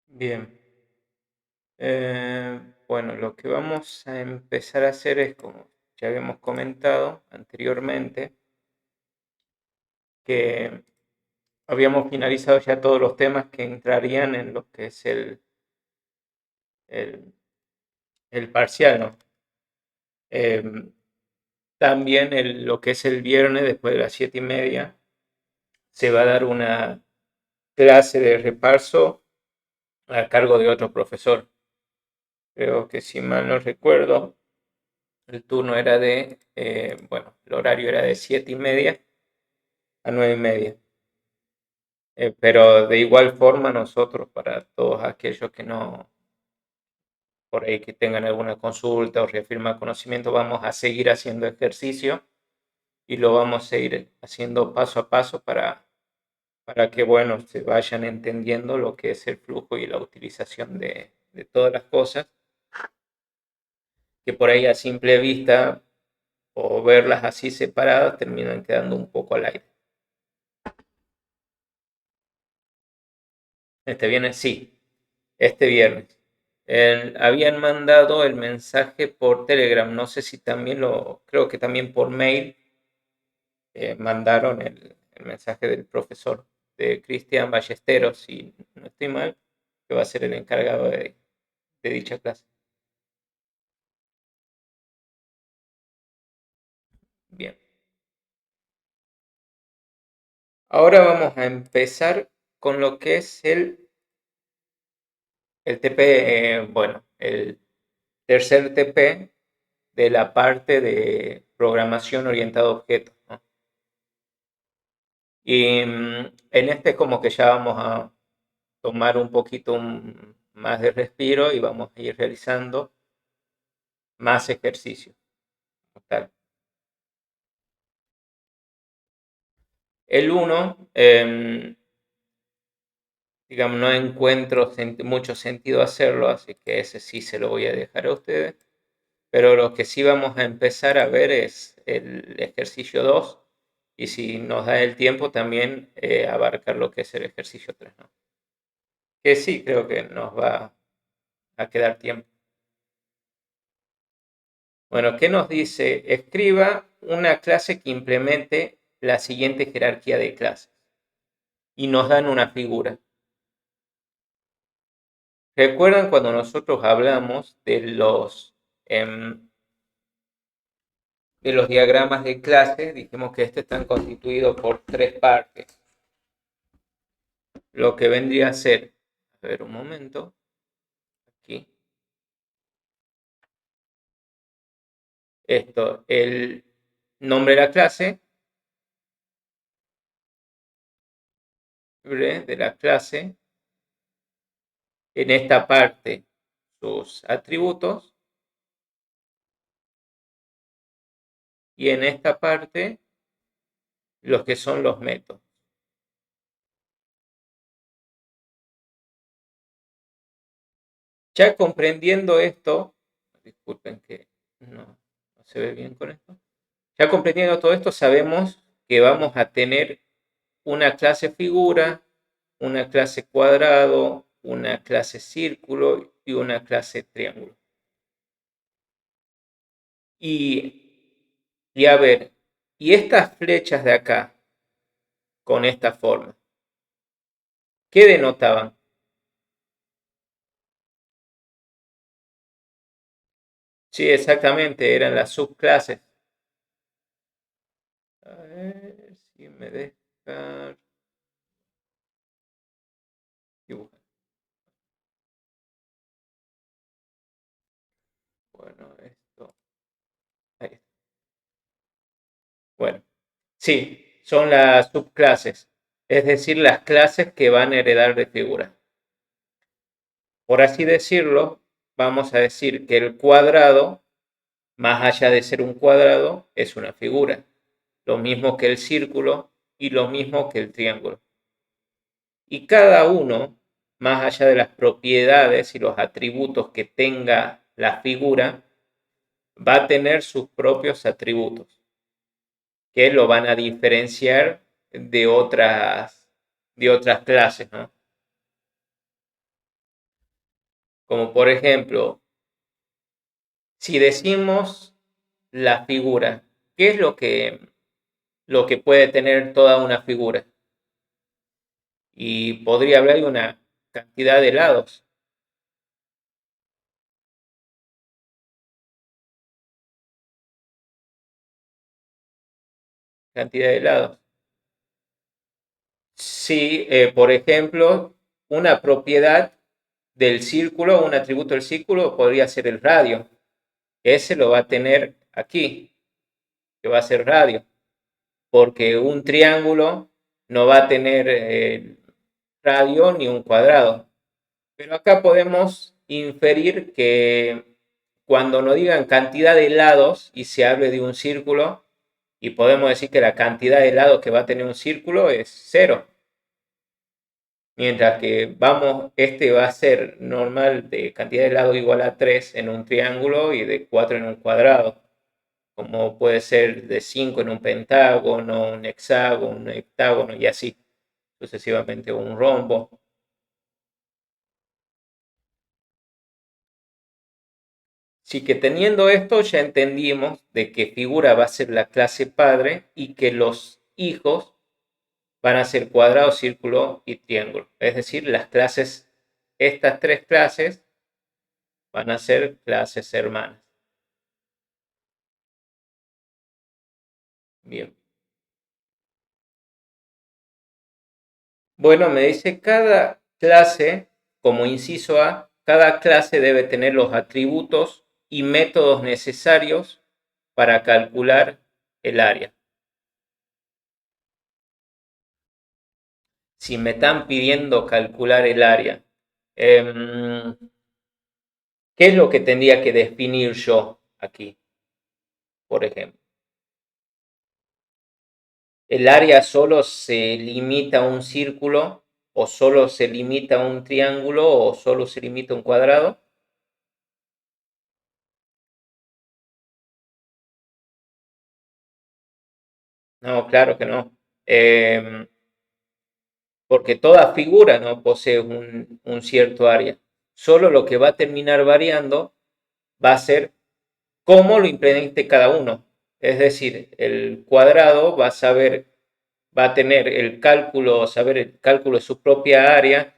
Bien. Bueno, lo que vamos a empezar a hacer es, como ya habíamos comentado anteriormente, que habíamos finalizado ya todos los temas que entrarían en lo que es el, el parcial, ¿no? Em, También lo que es el viernes, después de las 7:30, se va a dar una clase de reparso a cargo de otro profesor. Creo que, si mal no recuerdo, el turno era bueno, el horario era de 7:30 a 9:30. Pero de igual forma nosotros, para todos aquellos que no, por ahí que tengan alguna consulta o reafirma conocimiento, vamos a seguir haciendo ejercicio y lo vamos a ir haciendo paso a paso para que, bueno, se vayan entendiendo lo que es el flujo y la utilización de todas las cosas, que por ahí a simple vista o verlas así separadas terminan quedando un poco al aire. ¿Este viernes? Sí, este viernes. Habían mandado el mensaje por Telegram, no sé si también creo que también por mail mandaron el mensaje del profesor, de Cristian Ballesteros, si no estoy mal, que va a ser el encargado de dicha clase. Bien, ahora vamos a empezar con lo que es el TP, bueno, el tercer TP de la parte de programación orientada a objetos, ¿no? Y en este como que ya vamos a tomar un poquito más de respiro y vamos a ir realizando más ejercicio. Tal. El uno, digamos, no encuentro mucho sentido hacerlo, así que ese sí se lo voy a dejar a ustedes. Pero lo que sí vamos a empezar a ver es el ejercicio 2 y, si nos da el tiempo, también abarcar lo que es el ejercicio 3, ¿no? Que sí, creo que nos va a quedar tiempo. Bueno, ¿qué nos dice? Escriba una clase que implemente la siguiente jerarquía de clases. Y nos dan una figura. ¿Recuerdan cuando nosotros hablamos de los diagramas de clase? Dijimos que estos están constituidos por tres partes. Lo que vendría a ser, a ver un momento, aquí, esto, el nombre de la clase, de la clase, en esta parte sus atributos y en esta parte los que son los métodos. Ya comprendiendo esto, disculpen que no se ve bien con esto, ya comprendiendo todo esto, sabemos que vamos a tener una clase figura, una clase cuadrado, una clase círculo y una clase triángulo. Y a ver, y estas flechas de acá, con esta forma, ¿qué denotaban? Sí, exactamente, eran las subclases. A ver si me deja dibujar. Bueno, esto. Ahí está. Bueno, sí, son las subclases, es decir, las clases que van a heredar de figura. Por así decirlo, vamos a decir que el cuadrado, más allá de ser un cuadrado, es una figura. Lo mismo que el círculo y lo mismo que el triángulo. Y cada uno, más allá de las propiedades y los atributos que tenga la figura, va a tener sus propios atributos, que lo van a diferenciar de otras clases, ¿no? Como por ejemplo, si decimos la figura, ¿qué es lo que puede tener toda una figura? Y podría hablar de una cantidad de lados. Cantidad de lados. Sí, por ejemplo, una propiedad del círculo, un atributo del círculo podría ser el radio. Ese lo va a tener aquí, que va a ser radio, porque un triángulo no va a tener radio ni un cuadrado. Pero acá podemos inferir que cuando nos digan cantidad de lados y se hable de un círculo, y podemos decir que la cantidad de lados que va a tener un círculo es cero. Mientras que este va a ser normal de cantidad de lados igual a 3 en un triángulo y de 4 en un cuadrado, como puede ser de 5 en un pentágono, un hexágono, un heptágono y así sucesivamente, un rombo. Así que teniendo esto ya entendimos de que figura va a ser la clase padre y que los hijos van a ser cuadrado, círculo y triángulo. Es decir, estas tres clases van a ser clases hermanas. Bien. Bueno, me dice cada clase, como inciso A, cada clase debe tener los atributos y métodos necesarios para calcular el área. Si me están pidiendo calcular el área, ¿qué es lo que tendría que definir yo aquí, por ejemplo? ¿El área solo se limita a un círculo o solo se limita a un triángulo o solo se limita a un cuadrado? No, claro que no. Porque toda figura no posee un cierto área. Solo lo que va a terminar variando va a ser cómo lo implemente cada uno. Es decir, el cuadrado va a tener saber el cálculo de su propia área,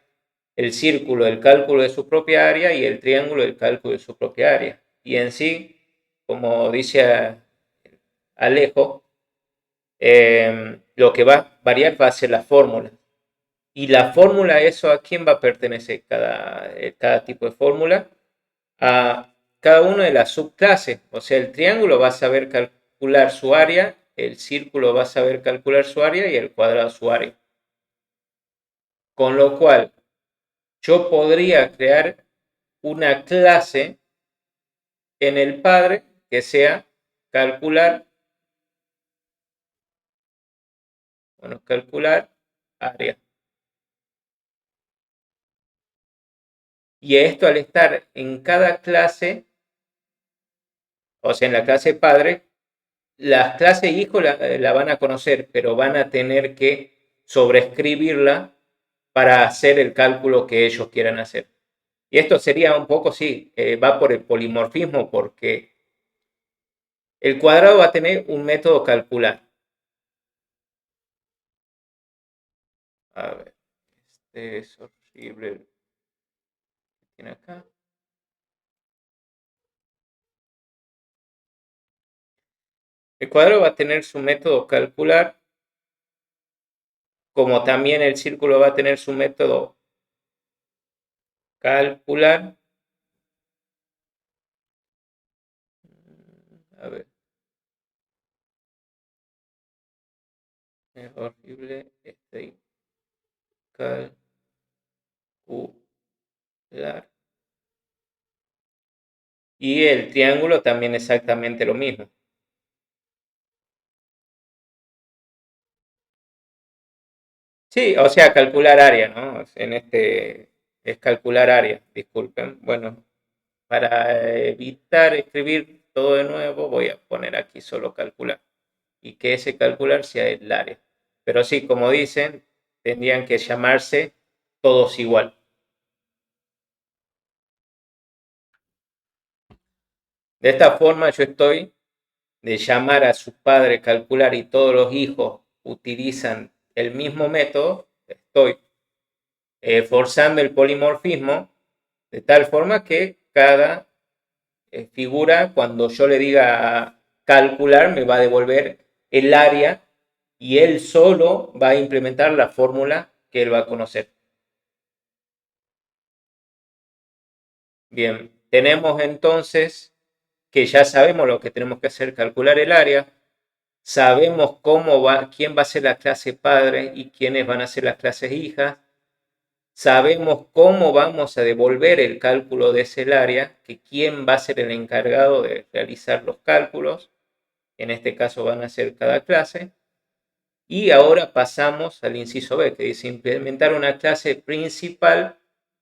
el círculo el cálculo de su propia área y el triángulo el cálculo de su propia área. Y en sí, como dice Alejo, lo que va a variar va a ser la fórmula. Y la fórmula, eso a quién va a pertenecer cada tipo de fórmula, a cada una de las subclases. O sea, el triángulo va a saber calcular su área, el círculo va a saber calcular su área y el cuadrado su área. Con lo cual, yo podría crear una clase en el padre que sea calcular, calcular área. Y esto al estar en cada clase, o sea, en la clase padre, las clases hijos la van a conocer, pero van a tener que sobreescribirla para hacer el cálculo que ellos quieran hacer. Y esto sería un poco, sí, va por el polimorfismo, porque el cuadrado va a tener un método calcular. A ver, este es horrible el que tiene acá. El cuadrado va a tener su método calcular, como también el círculo va a tener su método calcular. A ver, es horrible este calcular. Y el triángulo también exactamente lo mismo. Sí, o sea, calcular área, ¿no? En este es calcular área, disculpen. Bueno, para evitar escribir todo de nuevo, voy a poner aquí solo calcular. Y que ese calcular sea el área. Pero sí, como dicen, tendrían que llamarse todos igual. De esta forma yo estoy de llamar a su padre, calcular y todos los hijos utilizan el mismo método, estoy forzando el polimorfismo de tal forma que cada figura, cuando yo le diga calcular, me va a devolver el área y él solo va a implementar la fórmula que él va a conocer. Bien, tenemos entonces que ya sabemos lo que tenemos que hacer, calcular el área, sabemos quién va a ser la clase padre y quiénes van a ser las clases hijas, sabemos cómo vamos a devolver el cálculo de ese área, que quién va a ser el encargado de realizar los cálculos, en este caso van a ser cada clase, y ahora pasamos al inciso B, que dice implementar una clase principal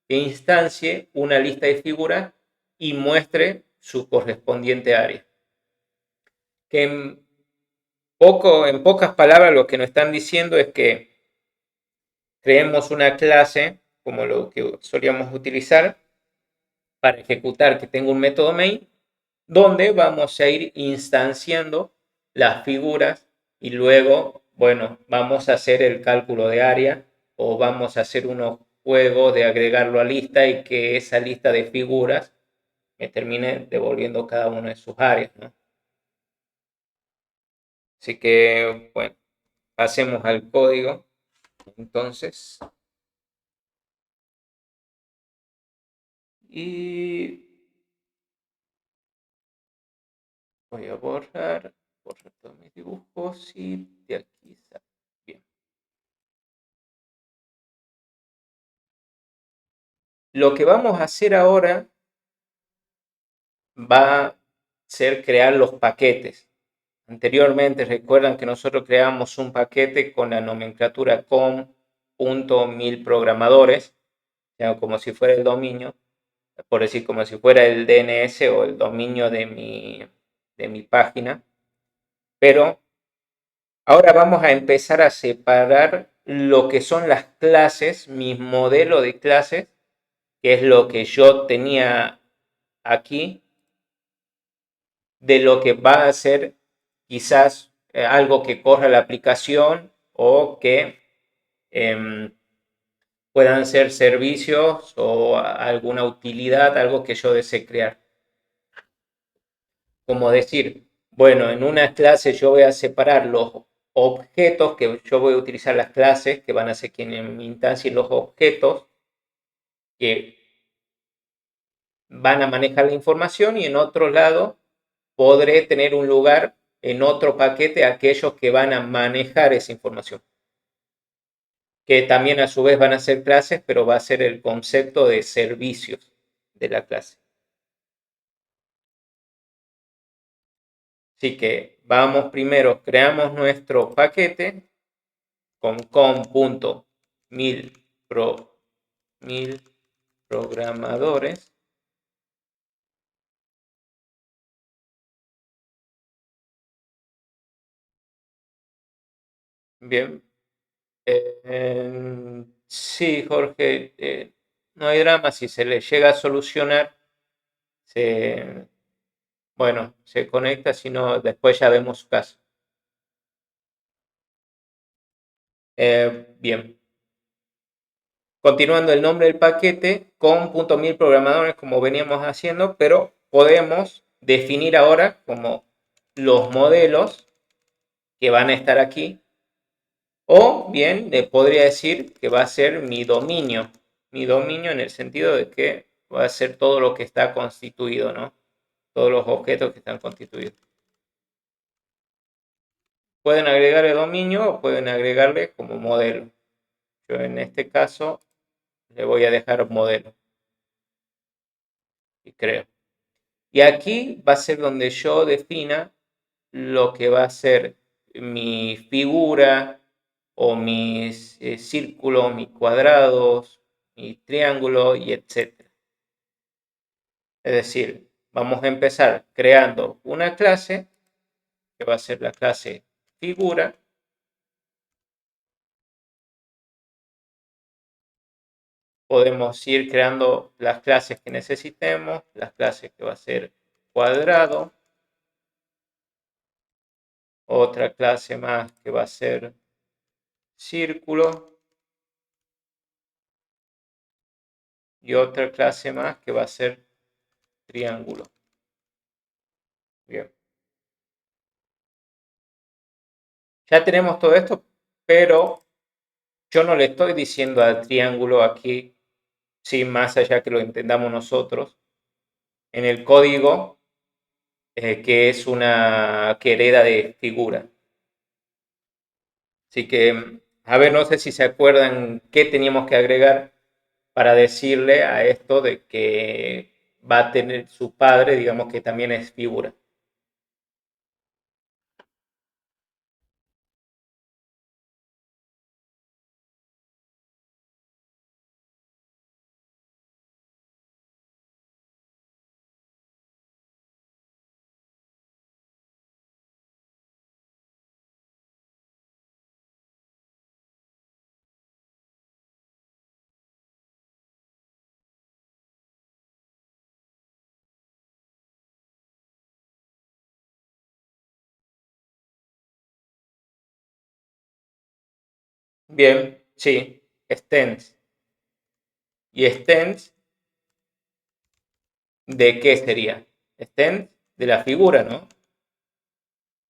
que instancie una lista de figuras y muestre su correspondiente área. Que en pocas palabras lo que nos están diciendo es que creemos una clase, como lo que solíamos utilizar, para ejecutar que tenga un método main, donde vamos a ir instanciando las figuras y luego, bueno, vamos a hacer el cálculo de área o vamos a hacer unos juegos de agregarlo a lista y que esa lista de figuras me termine devolviendo cada una de sus áreas, ¿no? Así que, bueno, pasemos al código. Entonces, y voy a borrar todos mis dibujos y de aquí está. Bien. Lo que vamos a hacer ahora va a ser crear los paquetes. Anteriormente recuerdan que nosotros creamos un paquete con la nomenclatura com.1000 programadores, como si fuera el dominio, por decir como si fuera el DNS o el dominio de mi página. Pero ahora vamos a empezar a separar lo que son las clases, mi modelo de clases, que es lo que yo tenía aquí, de lo que va a ser quizás algo que corra la aplicación o que eh, puedan ser servicios o alguna utilidad, algo que yo desee crear. Como decir, bueno, en una clase yo voy a separar los objetos, que yo voy a utilizar las clases, que van a ser quienes me instancien los objetos, que van a manejar la información, y en otro lado podré tener un lugar en otro paquete aquellos que van a manejar esa información, que también a su vez van a ser clases, pero va a ser el concepto de servicios de la clase. Así que vamos primero, creamos nuestro paquete con com.1000 programadores. Bien. Sí, Jorge, no hay drama. Si se le llega a solucionar, bueno, se conecta, si no, después ya vemos su caso. Bien. Continuando el nombre del paquete, con .1000 programadores, como veníamos haciendo, pero podemos definir ahora como los modelos que van a estar aquí, o bien le podría decir que va a ser mi dominio en el sentido de que va a ser todo lo que está constituido, ¿no? Todos los objetos que están constituidos. Pueden agregarle dominio o pueden agregarle como modelo. Yo en este caso le voy a dejar modelo. Y creo. Y aquí va a ser donde yo defina lo que va a ser mi figura o mis círculos, mis cuadrados, mi triángulo y etcétera. Es decir, vamos a empezar creando una clase que va a ser la clase figura. Podemos ir creando las clases que necesitemos, las clases que va a ser cuadrado, otra clase más que va a ser círculo y otra clase más que va a ser triángulo. Bien. Ya tenemos todo esto, pero yo no le estoy diciendo al triángulo aquí, sin más allá que lo entendamos nosotros, en el código que es una que hereda de figura. Así que, a ver, no sé si se acuerdan qué teníamos que agregar para decirle a esto de que va a tener su padre, digamos que también es figura. Bien, sí, extends. ¿Y extends de qué sería? Extends de la figura, ¿no?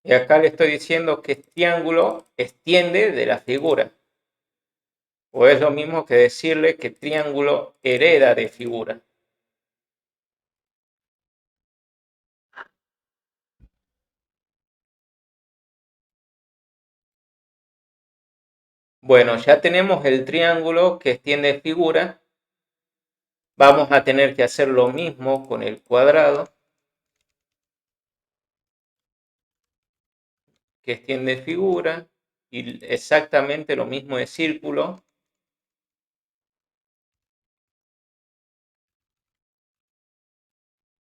Y acá le estoy diciendo que triángulo extiende de la figura. O es lo mismo que decirle que triángulo hereda de figura. Bueno, ya tenemos el triángulo que extiende figura. Vamos a tener que hacer lo mismo con el cuadrado que extiende figura y exactamente lo mismo de círculo.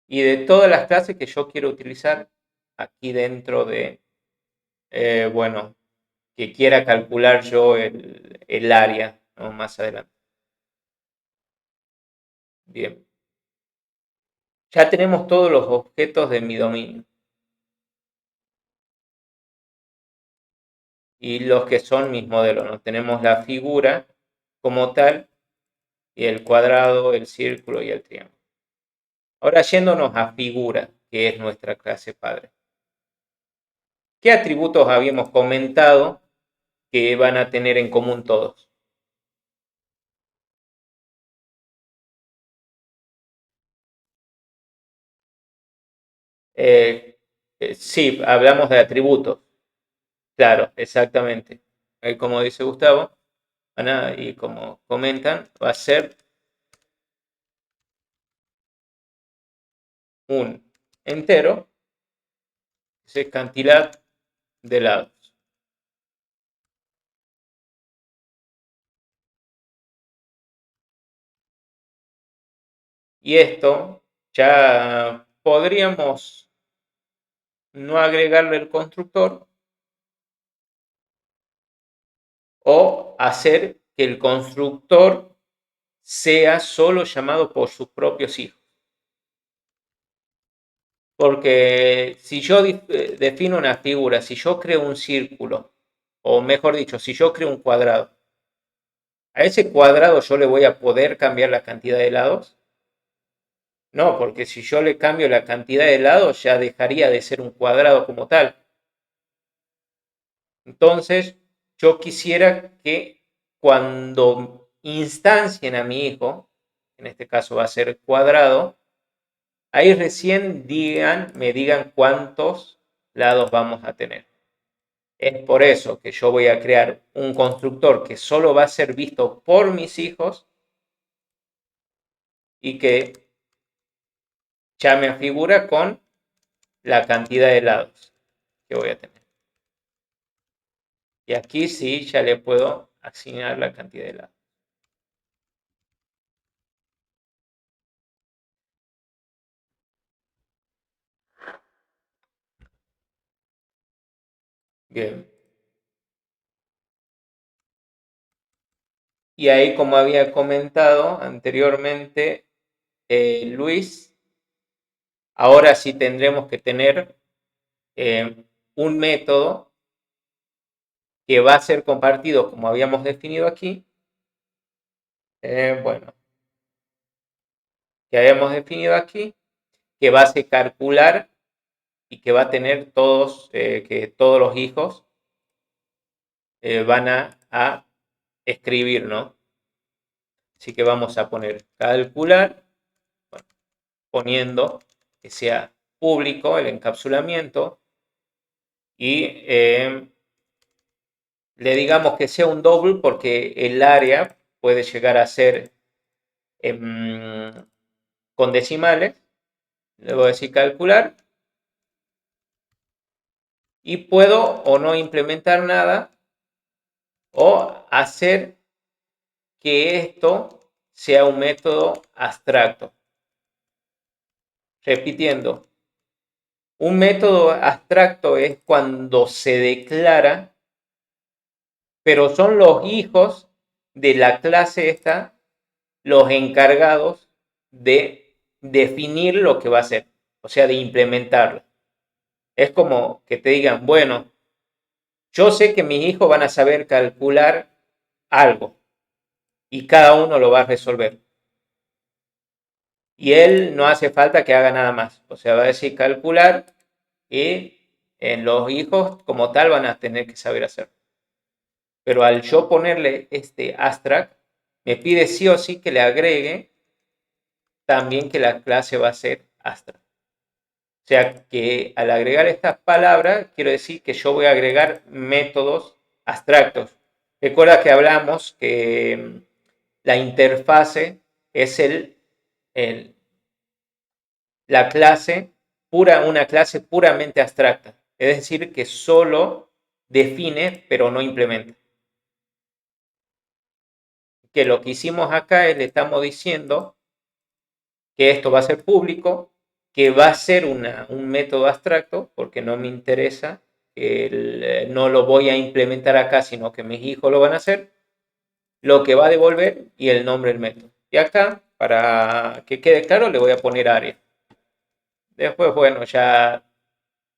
Y de todas las clases que yo quiero utilizar aquí dentro de, bueno, que quiera calcular yo el área, ¿no? Más adelante. Bien. Ya tenemos todos los objetos de mi dominio. Y los que son mis modelos, ¿no? Tenemos la figura como tal y el cuadrado, el círculo y el triángulo. Ahora yéndonos a figura, que es nuestra clase padre. ¿Qué atributos habíamos comentado que van a tener en común todos? Sí, hablamos de atributos. Claro, exactamente. Como dice Gustavo, Ana, y como comentan, va a ser un entero, que es cantidad de lados. Y esto ya podríamos no agregarle el constructor o hacer que el constructor sea solo llamado por sus propios hijos. Porque si yo defino una figura, si yo creo un círculo, o mejor dicho, si yo creo un cuadrado, ¿a ese cuadrado yo le voy a poder cambiar la cantidad de lados? No, porque si yo le cambio la cantidad de lados ya dejaría de ser un cuadrado como tal. Entonces, yo quisiera que cuando instancien a mi hijo, en este caso va a ser cuadrado, ahí recién me digan cuántos lados vamos a tener. Es por eso que yo voy a crear un constructor que solo va a ser visto por mis hijos y que ya me figura con la cantidad de lados que voy a tener. Y aquí sí ya le puedo asignar la cantidad de lados. Bien. Y ahí, como había comentado anteriormente, Luis, ahora sí tendremos que tener un método que va a ser compartido como habíamos definido aquí. Bueno, que habíamos definido aquí, que va a ser calcular y que va a tener que todos los hijos van a escribir, ¿no? Así que vamos a poner calcular, bueno, poniendo que sea público el encapsulamiento y le digamos que sea un double porque el área puede llegar a ser con decimales. Le voy a decir calcular y puedo o no implementar nada o hacer que esto sea un método abstracto. Repitiendo, un método abstracto es cuando se declara, pero son los hijos de la clase esta los encargados de definir lo que va a hacer, o sea, de implementarlo. Es como que te digan, bueno, yo sé que mis hijos van a saber calcular algo y cada uno lo va a resolver. Y él no hace falta que haga nada más. O sea, va a decir calcular y los hijos como tal van a tener que saber hacer. Pero al yo ponerle este abstract, me pide sí o sí que le agregue también que la clase va a ser abstract. O sea que al agregar estas palabras, quiero decir que yo voy a agregar métodos abstractos. Recuerda que hablamos que la interfase es la clase una clase puramente abstracta. Es decir, que solo define, pero no implementa. Que lo que hicimos acá es le estamos diciendo que esto va a ser público, que va a ser un método abstracto, porque no me interesa, no lo voy a implementar acá, sino que mis hijos lo van a hacer, lo que va a devolver y el nombre del método. Y acá, para que quede claro, le voy a poner área. Después, bueno, ya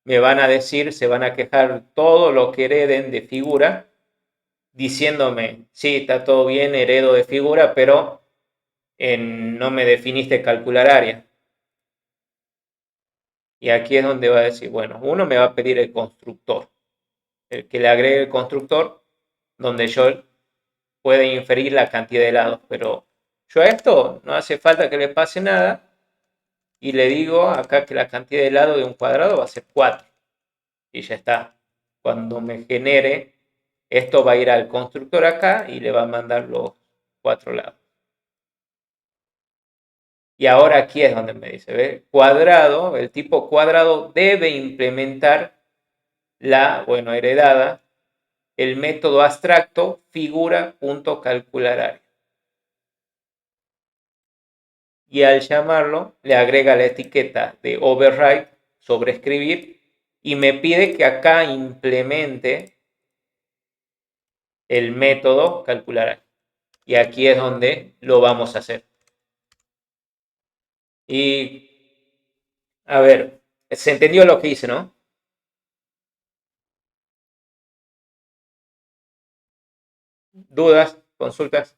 me van a decir, se van a quejar todo lo que hereden de figura, diciéndome, sí, está todo bien, heredo de figura, pero no me definiste calcular área. Y aquí es donde va a decir, bueno, uno me va a pedir el constructor, el que le agregue el constructor, donde yo pueda inferir la cantidad de lados, pero yo a esto no hace falta que le pase nada y le digo acá que la cantidad de lados de un cuadrado va a ser 4 y ya está. Cuando me genere, esto va a ir al constructor acá y le va a mandar los 4 lados. Y ahora aquí es donde me dice, ¿ve? Cuadrado, el tipo cuadrado debe implementar bueno, heredada, el método abstracto figura.calcular área. Y al llamarlo, le agrega la etiqueta de override, sobreescribir, y me pide que acá implemente el método calcular área. Y aquí es donde lo vamos a hacer. Y, a ver, se entendió lo que hice, ¿no? ¿Dudas? ¿Consultas?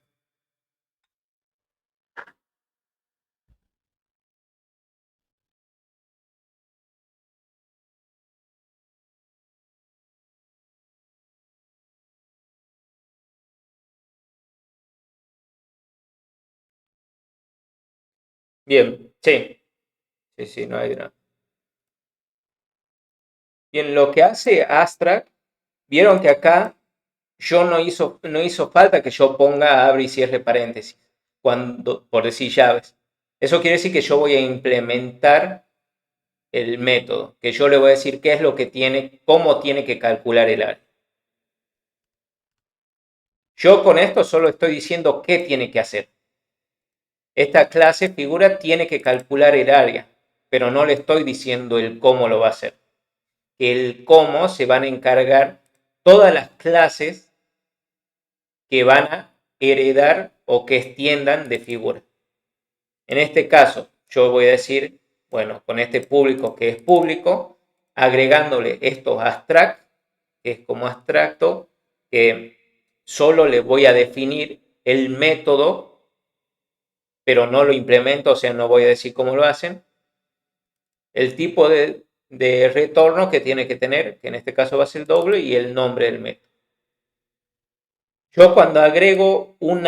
Bien, sí. Sí, sí, no hay nada. Bien, lo que hace Astra, vieron que acá yo no hizo falta que yo ponga abre y cierre paréntesis, por decir llaves. Eso quiere decir que yo voy a implementar el método, que yo le voy a decir qué es lo que tiene, cómo tiene que calcular el área. Yo con esto solo estoy diciendo qué tiene que hacer. Esta clase figura tiene que calcular el área, pero no le estoy diciendo el cómo lo va a hacer. El cómo se van a encargar todas las clases que van a heredar o que extiendan de figura. En este caso, yo voy a decir Bueno, con este público que es público, agregándole estos abstract, que es como abstracto, que solo le voy a definir el método, pero no lo implemento, o sea, no voy a decir cómo lo hacen, el tipo de retorno que tiene que tener, que en este caso va a ser doble, y el nombre del método. Yo cuando agrego un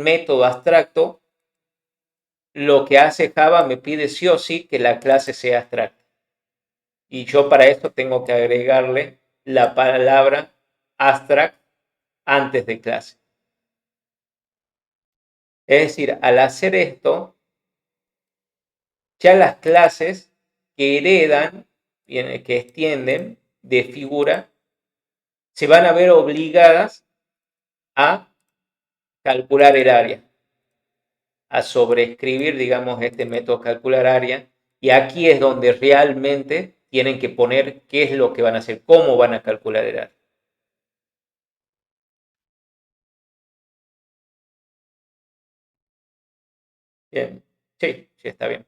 método abstracto, lo que hace Java me pide sí o sí que la clase sea abstracta. Y yo para esto tengo que agregarle la palabra abstract antes de clase. Es decir, al hacer esto, ya las clases que heredan, que extienden de figura, se van a ver obligadas a calcular el área, a sobreescribir, digamos, este método calcular área. Y aquí es donde realmente tienen que poner qué es lo que van a hacer, cómo van a calcular el área. Bien, sí, sí está bien.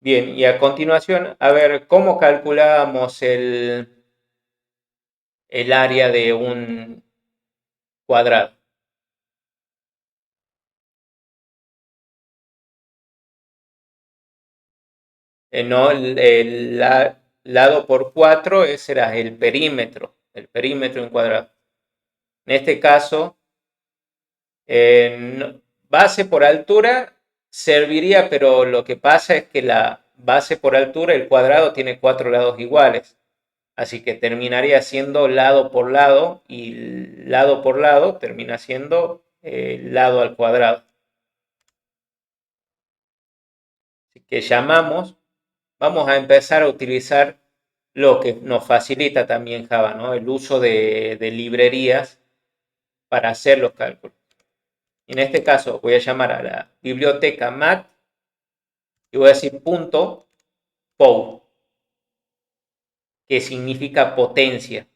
Bien, y a continuación, a ver, ¿cómo calculamos el área de un cuadrado? No, lado por 4 será el perímetro en cuadrado. En este caso, base por altura serviría, pero lo que pasa es que la base por altura, el cuadrado tiene 4 lados iguales. Así que terminaría siendo lado por lado y lado por lado termina siendo lado al cuadrado. Así que vamos a empezar a utilizar lo que nos facilita también Java, ¿no? El uso de librerías para hacer los cálculos. En este caso voy a llamar a la biblioteca mat y voy a decir punto pow, que significa potencia.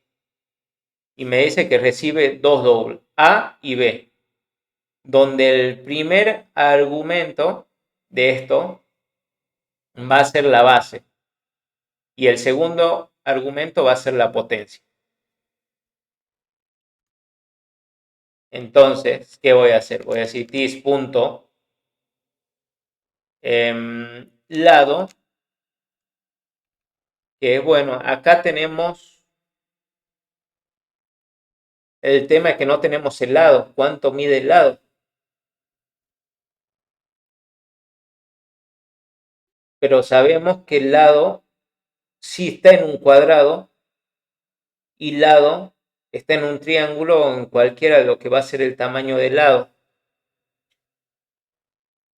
Y me dice que recibe dos dobles, A y B, donde el primer argumento de esto va a ser la base y el segundo argumento va a ser la potencia. Entonces, ¿qué voy a hacer? Voy a decir this punto lado, que bueno, acá tenemos el tema es que no tenemos el lado. ¿Cuánto mide el lado? Pero sabemos que el lado sí está en un cuadrado y lado está en un triángulo o en cualquiera de lo que va a ser el tamaño del lado.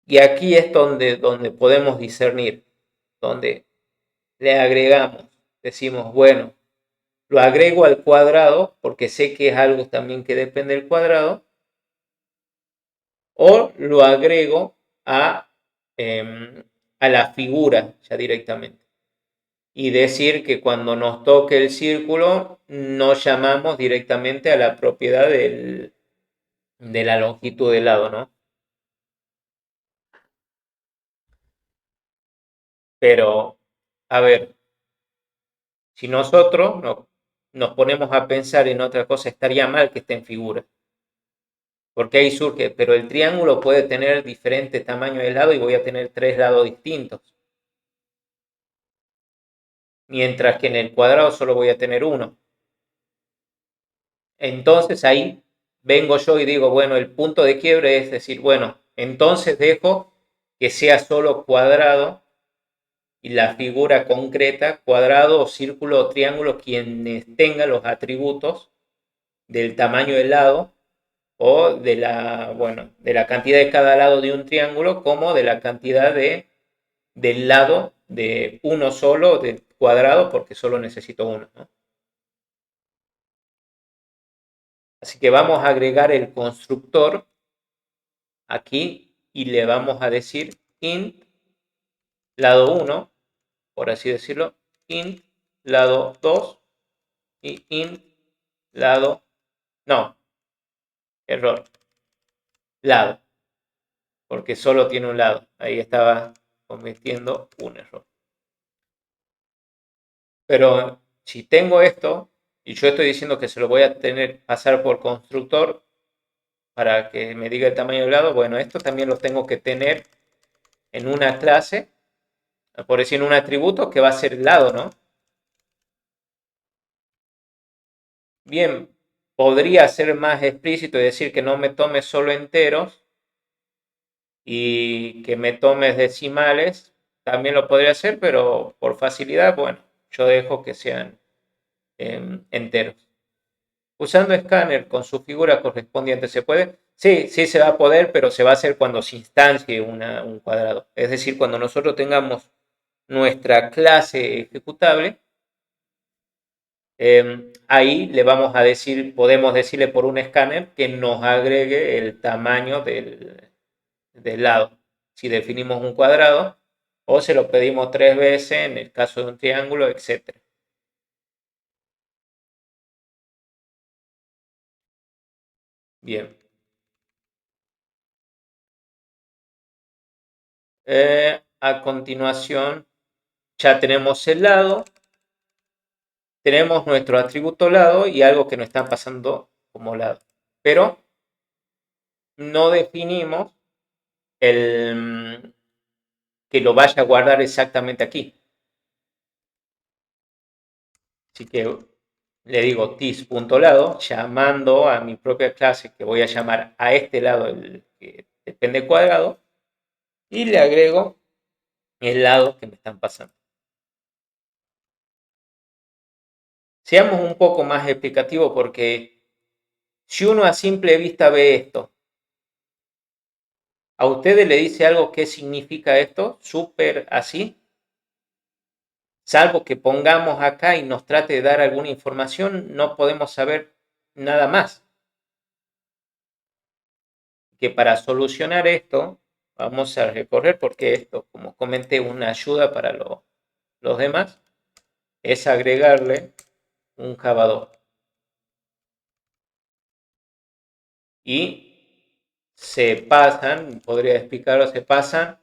Y aquí es donde podemos discernir, donde le agregamos, decimos, bueno, lo agrego al cuadrado porque sé que es algo también que depende del cuadrado, o lo agrego a la figura ya directamente. Y decir que cuando nos toque el círculo, no llamamos directamente a la propiedad de la longitud del lado, ¿no? Pero, a ver, si nosotros nos ponemos a pensar en otra cosa, estaría mal que esté en figura. Porque ahí surge, pero el triángulo puede tener diferente tamaño de lado y voy a tener tres lados distintos. Mientras que en el cuadrado solo voy a tener uno. Entonces ahí vengo yo y digo, bueno, el punto de quiebre es decir, bueno, entonces dejo que sea solo cuadrado y la figura concreta, cuadrado o círculo o triángulo, quienes tengan los atributos del tamaño del lado o de la cantidad de cada lado de un triángulo, como de la cantidad del lado de uno solo, del cuadrado, porque solo necesito uno, ¿no? Así que vamos a agregar el constructor aquí y le vamos a decir int lado 1, por así decirlo, int lado 2 y int lado, no, error, lado. porque solo tiene un lado. Ahí estaba cometiendo un error. Pero si tengo esto, y yo estoy diciendo que se lo voy a tener pasar por constructor para que me diga el tamaño del lado, bueno, esto también lo tengo que tener en una clase, por decir en un atributo que va a ser el lado, ¿no? Bien, podría ser más explícito y decir que no me tome solo enteros y que me tomes decimales, también lo podría hacer, pero por facilidad, bueno, yo dejo que sean enteros. Usando escáner con su figura correspondiente, ¿se puede? Sí, sí se va a poder, pero se va a hacer cuando se instancie un cuadrado. Es decir, cuando nosotros tengamos nuestra clase ejecutable, ahí le vamos a decir, podemos decirle por un escáner que nos agregue el tamaño del lado. Si definimos un cuadrado, o se lo pedimos 3 veces en el caso de un triángulo, etc. Bien. A continuación, ya tenemos el lado, tenemos nuestro atributo lado y algo que nos está pasando como lado. Pero no definimos el que lo vaya a guardar exactamente aquí. Así que le digo tis.lado, llamando a mi propia clase que voy a llamar a este lado el que depende cuadrado, y le agrego el lado que me están pasando. Seamos un poco más explicativos porque si uno a simple vista ve esto, ¿a ustedes le dice algo qué significa esto? Súper así. Salvo que pongamos acá y nos trate de dar alguna información, no podemos saber nada más. Que para solucionar esto, vamos a recorrer, porque esto, como comenté, una ayuda para los demás, es agregarle un Java 2. Y se pasan, podría explicarlo, se pasan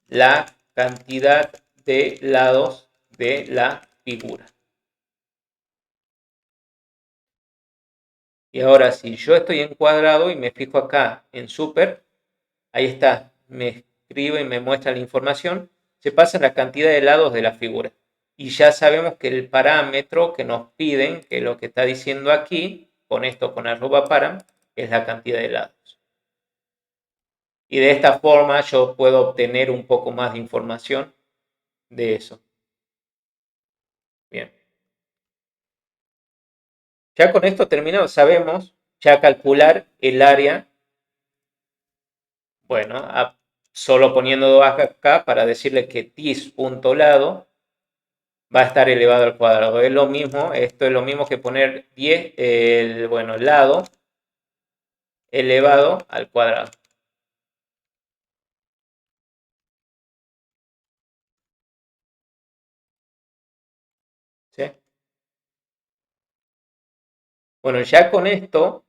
la cantidad de lados de la figura. Y ahora si yo estoy en cuadrado y me fijo acá en super, ahí está, me escribe y me muestra la información, se pasa la cantidad de lados de la figura. Y ya sabemos que el parámetro que nos piden, que es lo que está diciendo aquí, con esto, con arroba param, es la cantidad de lados. Y de esta forma yo puedo obtener un poco más de información de eso. Bien. Ya con esto terminado, sabemos ya calcular el área. Bueno, solo poniendo 2 acá para decirle que tis.lado va a estar elevado al cuadrado. Es lo mismo, esto es lo mismo que poner 10, el lado elevado al cuadrado. ¿Sí? Bueno, ya con esto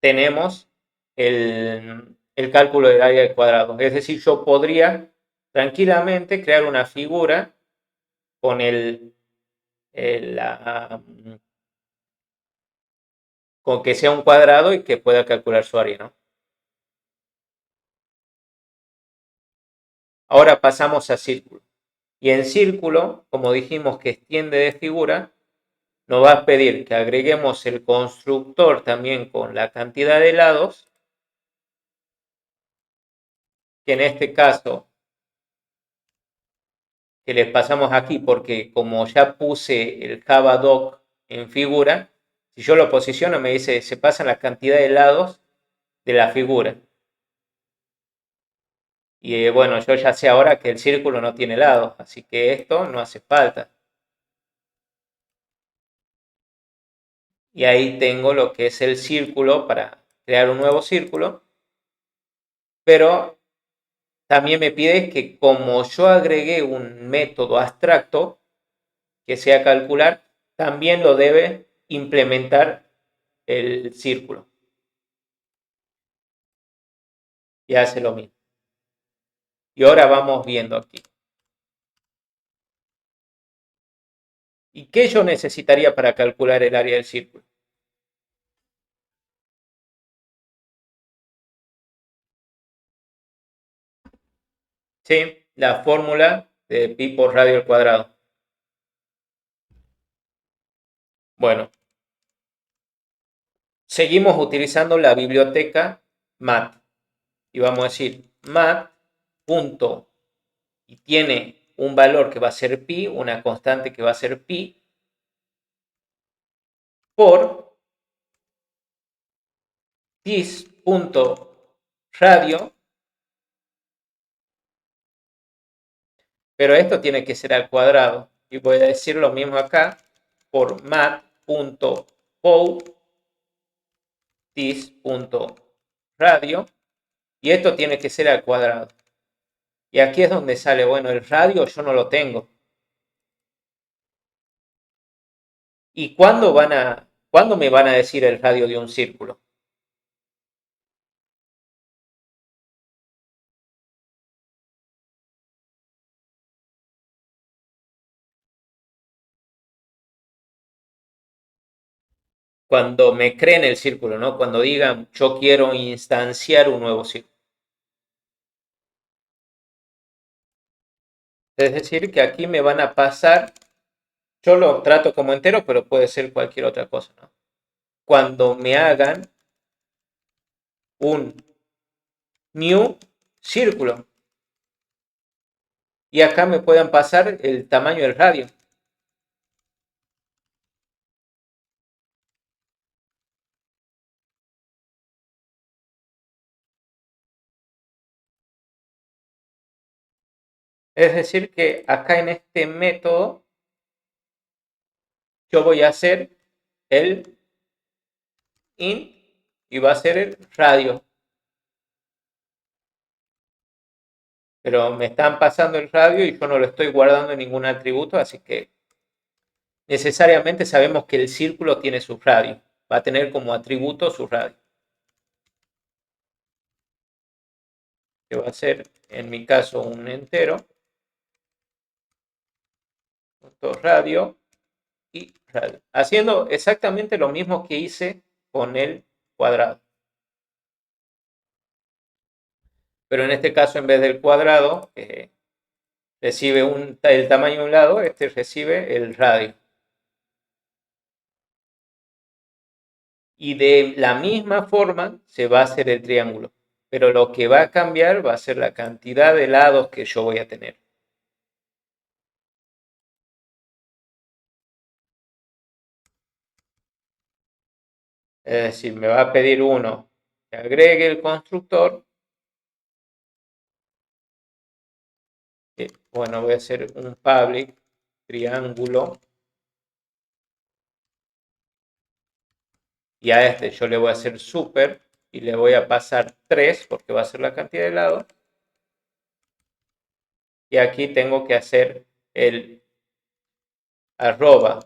tenemos el cálculo del área del cuadrado. Es decir, yo podría tranquilamente crear una figura con con que sea un cuadrado y que pueda calcular su área, ¿no? Ahora pasamos a círculo. Y en círculo, como dijimos que extiende de figura, nos va a pedir que agreguemos el constructor también con la cantidad de lados, que en este caso, que le pasamos aquí, porque como ya puse el Java Doc en figura, si yo lo posiciono me dice, se pasa la cantidad de lados de la figura. Y bueno, yo ya sé ahora que el círculo no tiene lados, así que esto no hace falta. Y ahí tengo lo que es el círculo para crear un nuevo círculo, pero también me pide que como yo agregué un método abstracto que sea calcular, también lo debe implementar el círculo. y hace lo mismo. Y ahora vamos viendo aquí. ¿Y qué yo necesitaría para calcular el área del círculo? Sí, la fórmula de pi por radio al cuadrado. Bueno, seguimos utilizando la biblioteca mat. Y vamos a decir mat punto, y tiene un valor que va a ser pi, una constante que va a ser pi, por dis.radio, pero esto tiene que ser al cuadrado. Y voy a decir lo mismo acá, por mat.pow dis.radio, y esto tiene que ser al cuadrado. Y aquí es donde sale, bueno, el radio yo no lo tengo. ¿Y cuándo me van a decir el radio de un círculo? Cuando me creen el círculo, ¿no? Cuando digan, yo quiero instanciar un nuevo círculo. Es decir, que aquí me van a pasar, yo lo trato como entero, pero puede ser cualquier otra cosa, ¿no? Cuando me hagan un new círculo. Y acá me puedan pasar el tamaño del radio. Es decir, que acá en este método yo voy a hacer el int y va a ser el radio. Pero me están pasando el radio y yo no lo estoy guardando en ningún atributo, así que necesariamente sabemos que el círculo tiene su radio. Va a tener como atributo su radio. Que va a ser, en mi caso, un entero. Radio y radio. Haciendo exactamente lo mismo que hice con el cuadrado. Pero en este caso, en vez del cuadrado, recibe el tamaño de un lado, este recibe el radio. Y de la misma forma se va a hacer el triángulo. Pero lo que va a cambiar va a ser la cantidad de lados que yo voy a tener. Es decir, me va a pedir uno que agregue el constructor. Bueno, voy a hacer un public triángulo. Y a este yo le voy a hacer super y le voy a pasar 3 porque va a ser la cantidad de lados. Y aquí tengo que hacer el arroba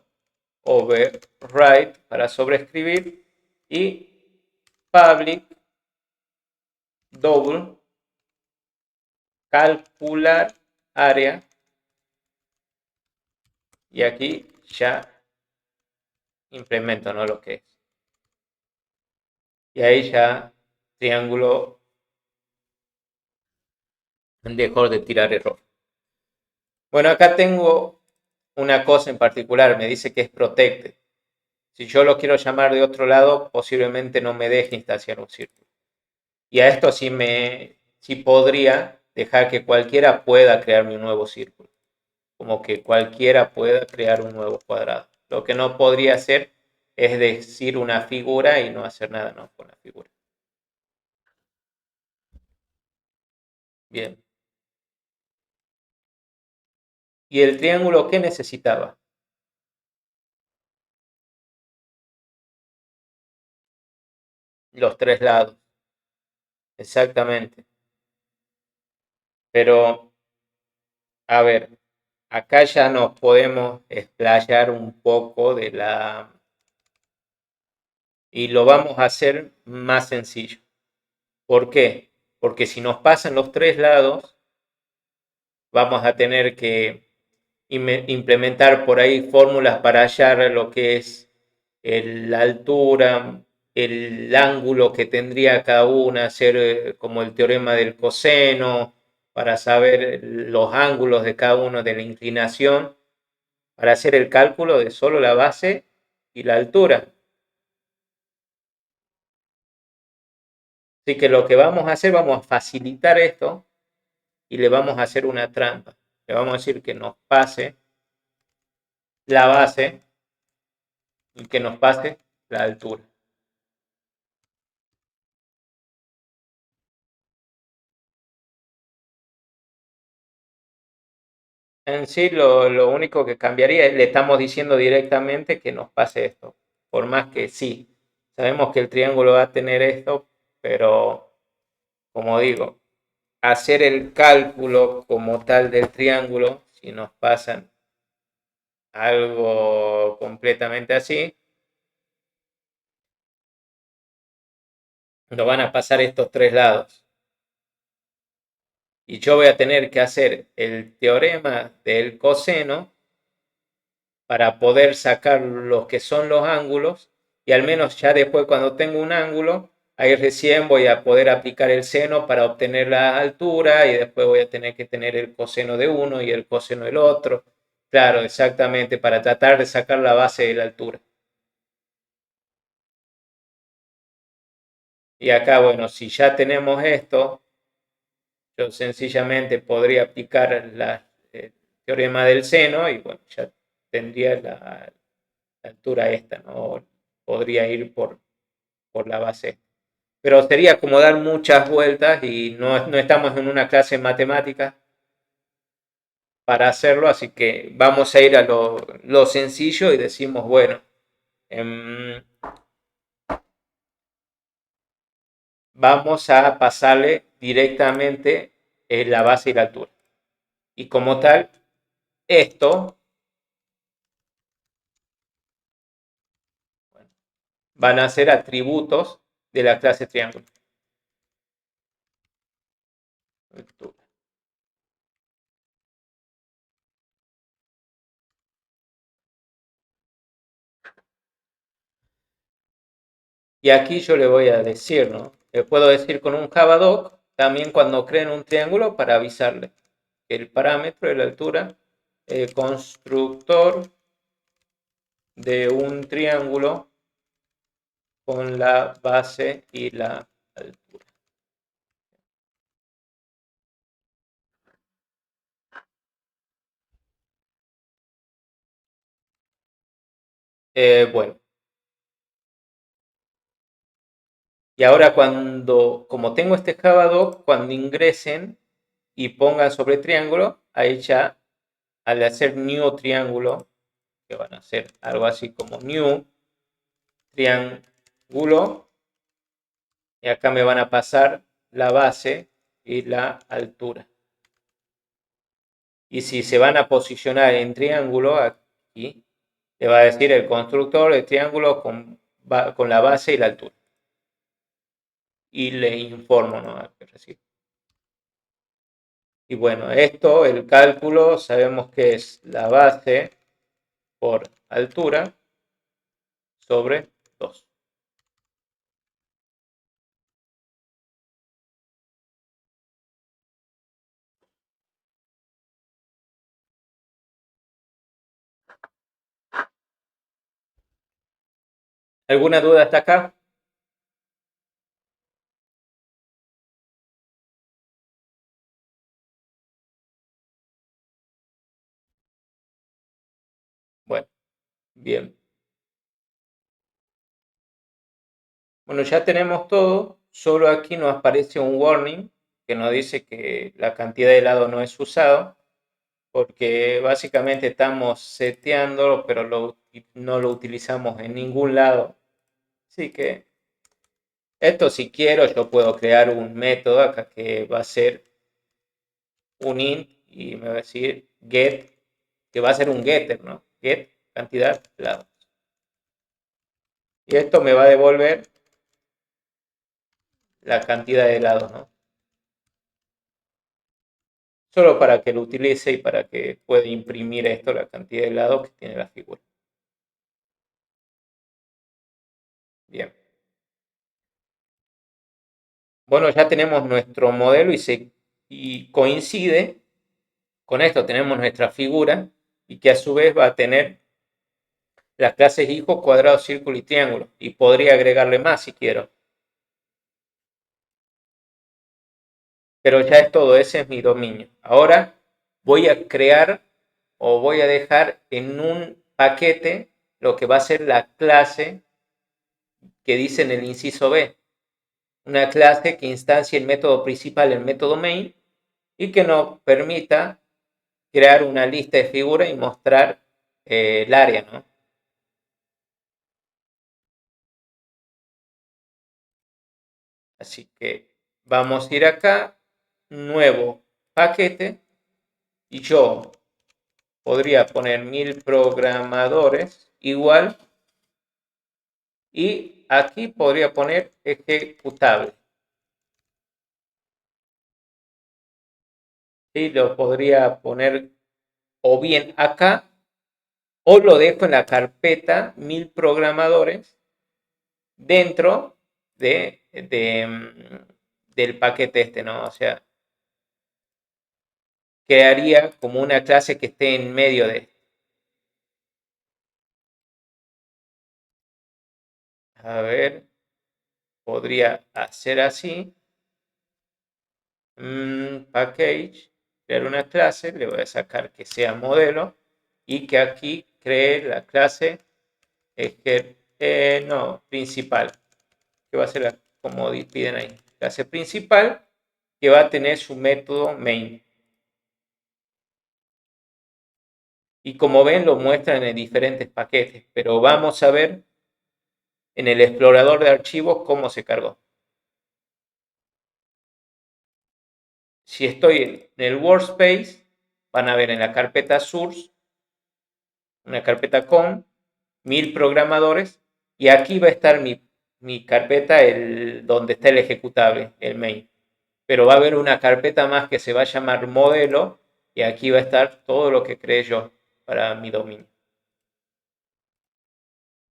override para sobreescribir y public double calcular área, y aquí ya implemento, ¿no?, lo que es. Y ahí ya triángulo dejó de tirar error. Bueno, acá tengo una cosa en particular, me dice que es protected. Si yo lo quiero llamar de otro lado, posiblemente no me deje instanciar un círculo. Y a esto sí podría dejar que cualquiera pueda crearme un nuevo círculo. Como que cualquiera pueda crear un nuevo cuadrado. Lo que no podría hacer es decir una figura y no hacer nada, ¿no?, con la figura. Bien. ¿Y el triángulo qué necesitaba? Los tres lados. Exactamente. Pero, a ver, acá ya nos podemos explayar un poco de la... Y lo vamos a hacer más sencillo. ¿Por qué? porque si nos pasan los tres lados, vamos a tener que implementar por ahí fórmulas para hallar lo que es la altura, el ángulo que tendría cada una, hacer como el teorema del coseno, para saber los ángulos de cada uno de la inclinación, para hacer el cálculo de solo la base y la altura. Así que lo que vamos a hacer, vamos a facilitar esto y le vamos a hacer una trampa. Le vamos a decir que nos pase la base y que nos pase la altura. En sí, lo único que cambiaría es le estamos diciendo directamente que nos pase esto. Por más que sí, sabemos que el triángulo va a tener esto, pero como digo, hacer el cálculo como tal del triángulo, si nos pasan algo completamente así, nos van a pasar estos tres lados. Y yo voy a tener que hacer el teorema del coseno para poder sacar lo que son los ángulos, y al menos ya después cuando tengo un ángulo, ahí recién voy a poder aplicar el seno para obtener la altura, y después voy a tener que tener el coseno de uno y el coseno del otro. Claro, exactamente, para tratar de sacar la base de la altura. Y acá, bueno, si ya tenemos esto, yo sencillamente podría aplicar el teorema del seno y bueno, ya tendría la altura esta, ¿no? Podría ir por la base. Pero sería como dar muchas vueltas y no estamos en una clase de matemáticas para hacerlo, así que vamos a ir a lo sencillo y decimos, bueno, vamos a pasarle directamente la base y la altura. Y como tal, esto van a ser atributos de la clase triángulo. Y aquí yo le voy a decir, ¿no? Le puedo decir con un Javadoc, también cuando creen un triángulo, para avisarle el parámetro de la altura, el constructor de un triángulo con la base y la altura. Bueno, y ahora como tengo este Javadoc, cuando ingresen y pongan sobre triángulo, ahí ya al hacer new triángulo, que van a hacer algo así como new triángulo, y acá me van a pasar la base y la altura. Y si se van a posicionar en triángulo, aquí le va a decir el constructor de triángulo con la base y la altura. Y le informo, ¿no? Y bueno, esto, el cálculo, sabemos que es la base por altura sobre 2. ¿Alguna duda hasta acá? Bueno, bien. Bueno, ya tenemos todo, solo aquí nos aparece un warning que nos dice que la cantidad de helado no es usado, porque básicamente estamos seteando, pero no lo utilizamos en ningún lado. Así que esto, si quiero, yo puedo crear un método acá que va a ser un int y me va a decir get, que va a ser un getter, ¿no? Get cantidad de helados. Y esto me va a devolver la cantidad de helados, ¿no? solo para que lo utilice y para que pueda imprimir esto, la cantidad de lados que tiene la figura. Bien. Bueno, ya tenemos nuestro modelo y coincide con esto. Tenemos nuestra figura y que a su vez va a tener las clases hijo, cuadrado, círculo y triángulo. Y podría agregarle más si quiero. Pero ya es todo, ese es mi dominio. Ahora voy a crear o voy a dejar en un paquete lo que va a ser la clase que dice en el inciso B. Una clase que instancia el método principal, el método main, y que nos permita crear una lista de figuras y mostrar el área, ¿no? Así que vamos a ir acá, nuevo paquete, y yo podría poner 1000 programadores igual, y aquí podría poner ejecutable. Y lo podría poner o bien acá o lo dejo en la carpeta 1000 programadores dentro del paquete este, ¿no? O sea, crearía como una clase que esté en medio de esto. A ver, podría hacer así. Package, crear una clase, le voy a sacar que sea modelo y que aquí cree la clase principal, que va a ser como piden ahí, clase principal, que va a tener su método main. Y como ven, lo muestran en diferentes paquetes, pero vamos a ver en el explorador de archivos cómo se cargó. Si estoy en el workspace, van a ver en la carpeta source, una carpeta con 1000 programadores, y aquí va a estar mi carpeta donde está el ejecutable, el main. Pero va a haber una carpeta más que se va a llamar modelo, y aquí va a estar todo lo que creé yo para mi dominio.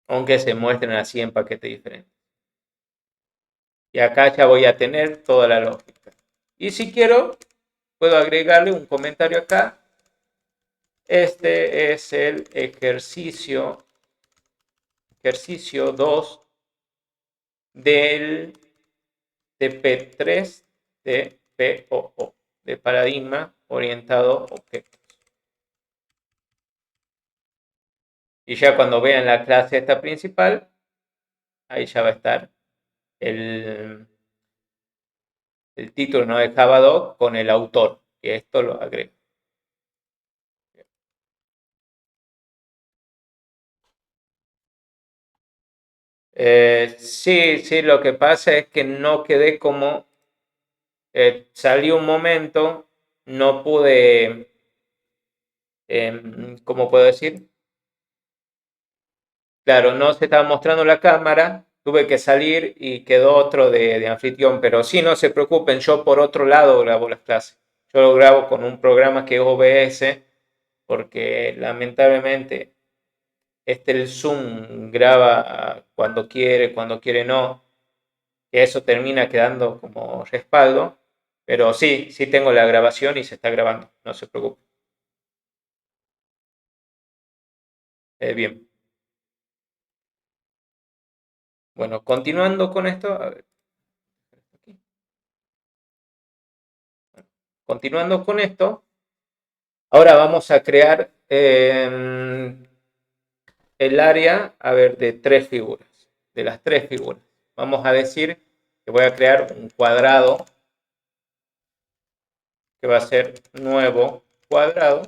Aunque se muestren así en paquetes diferentes. Y acá ya voy a tener toda la lógica. Y si quiero, puedo agregarle un comentario acá. Este es el ejercicio 2 del TP3 de POO, de paradigma orientado a objetos. Y ya cuando vean la clase esta principal, ahí ya va a estar el título, no de Javadoc con el autor, que esto lo agrego. Sí, lo que pasa es que no quedé como, salió un momento, no pude, ¿cómo puedo decir? Claro, no se estaba mostrando la cámara, tuve que salir y quedó otro de anfitrión, pero sí, no se preocupen, yo por otro lado grabo las clases. Yo lo grabo con un programa que es OBS, porque lamentablemente el Zoom graba cuando quiere no, que eso termina quedando como respaldo, pero sí tengo la grabación y se está grabando, no se preocupe. Bien. Bueno, continuando con esto, a ver, continuando con esto, ahora vamos a crear el área, a ver, de tres figuras, de las tres figuras. Vamos a decir que voy a crear un cuadrado que va a ser nuevo cuadrado.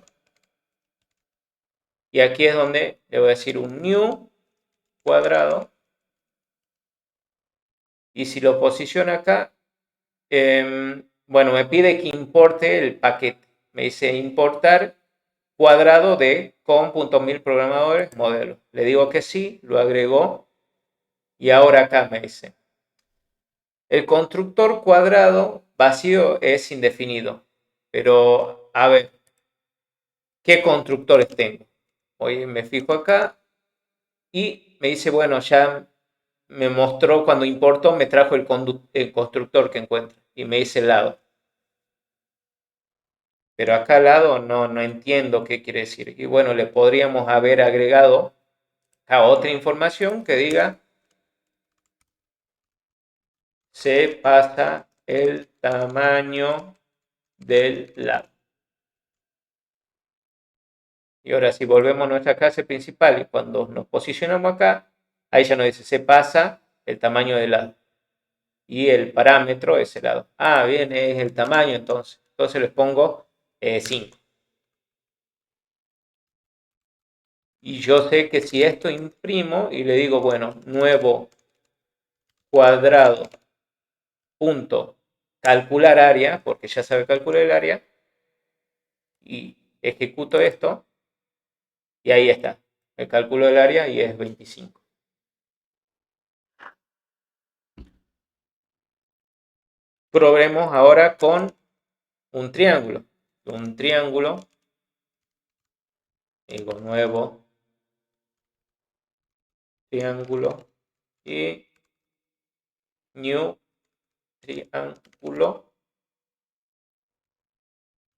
Y aquí es donde le voy a decir un new cuadrado. Y si lo posiciono acá, bueno, me pide que importe el paquete. Me dice importar cuadrado de con.1000 programadores modelo. Le digo que sí, lo agregó. Y ahora acá me dice, el constructor cuadrado vacío es indefinido, pero a ver, ¿qué constructores tengo? Hoy me fijo acá y me dice, bueno, ya me mostró cuando importó, me trajo el constructor que encuentro y me dice el lado. Pero acá al lado no entiendo qué quiere decir. Y bueno, le podríamos haber agregado a otra información que diga se pasa el tamaño del lado. Y ahora si volvemos a nuestra clase principal y cuando nos posicionamos acá, ahí ya nos dice se pasa el tamaño del lado. Y el parámetro es el lado. Ah, bien, es el tamaño entonces. Entonces les pongo 5. Y yo sé que si esto imprimo y le digo, bueno, nuevo cuadrado punto calcular área, porque ya sabe calcular el área, y ejecuto esto, y ahí está. El cálculo del área y es 25. Probemos ahora con un triángulo. Un triángulo, digo nuevo triángulo y new triángulo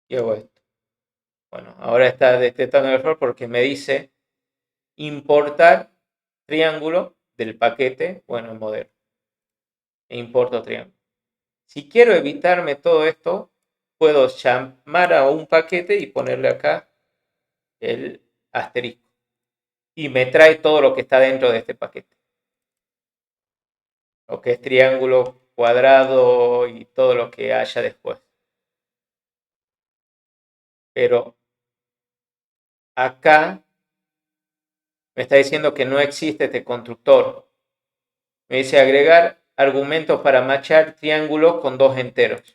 y hago esto. Bueno, ahora está detectando el error porque me dice importar triángulo del paquete, bueno, el modelo. E importo triángulo. Si quiero evitarme todo esto, puedo llamar a un paquete y ponerle acá el asterisco. Y me trae todo lo que está dentro de este paquete. Lo que es triángulo, cuadrado y todo lo que haya después. Pero acá me está diciendo que no existe este constructor. Me dice agregar argumentos para machar triángulos con dos enteros.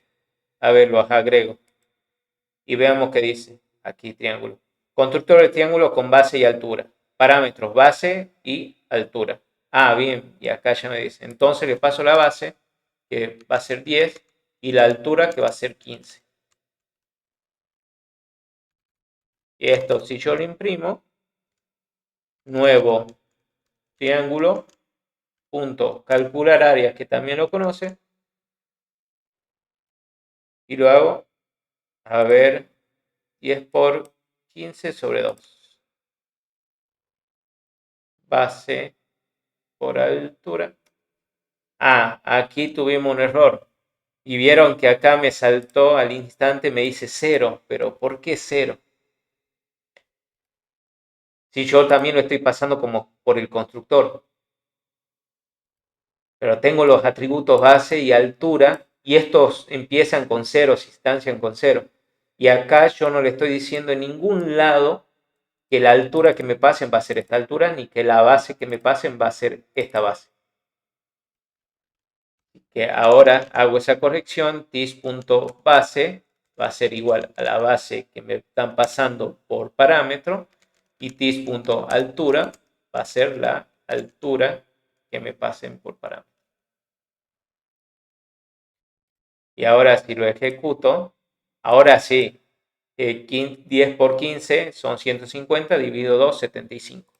A ver, los agrego. Y veamos qué dice aquí triángulo. Constructor de triángulo con base y altura. Parámetros base y altura. Ah, bien, y acá ya me dice. Entonces le paso la base, que va a ser 10, y la altura, que va a ser 15. Y esto, si yo lo imprimo, nuevo triángulo, punto, calcular áreas, que también lo conoce, y lo hago, a ver, 10 por 15 sobre 2. Base por altura. Ah, aquí tuvimos un error. Y vieron que acá me saltó al instante, me dice 0. Pero ¿por qué 0? Si yo también lo estoy pasando como por el constructor. Pero tengo los atributos base y altura. Y estos empiezan con 0, se instancian con 0. Y acá yo no le estoy diciendo en ningún lado que la altura que me pasen va a ser esta altura, ni que la base que me pasen va a ser esta base. Que ahora hago esa corrección, tis.base va a ser igual a la base que me están pasando por parámetro y tis.altura va a ser la altura que me pasen por parámetro. Y ahora si lo ejecuto, ahora sí, 10 por 15 son 150, dividido 2, 75.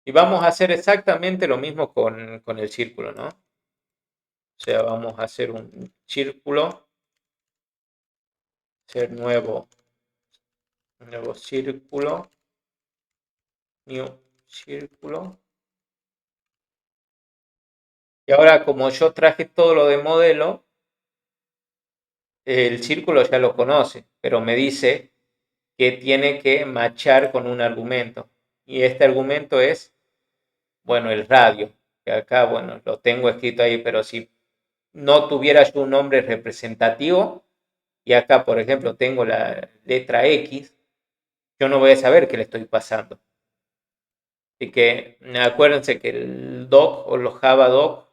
Y vamos a hacer exactamente lo mismo con el círculo, ¿no? O sea, vamos a hacer un círculo, hacer nuevo círculo, new círculo. Y ahora como yo traje todo lo de modelo, el círculo ya lo conoce, pero me dice que tiene que machar con un argumento. Y este argumento es, bueno, el radio. Que acá, bueno, lo tengo escrito ahí, pero si no tuviera yo un nombre representativo, y acá, por ejemplo, tengo la letra X, yo no voy a saber qué le estoy pasando. Así que acuérdense que el doc o los Java doc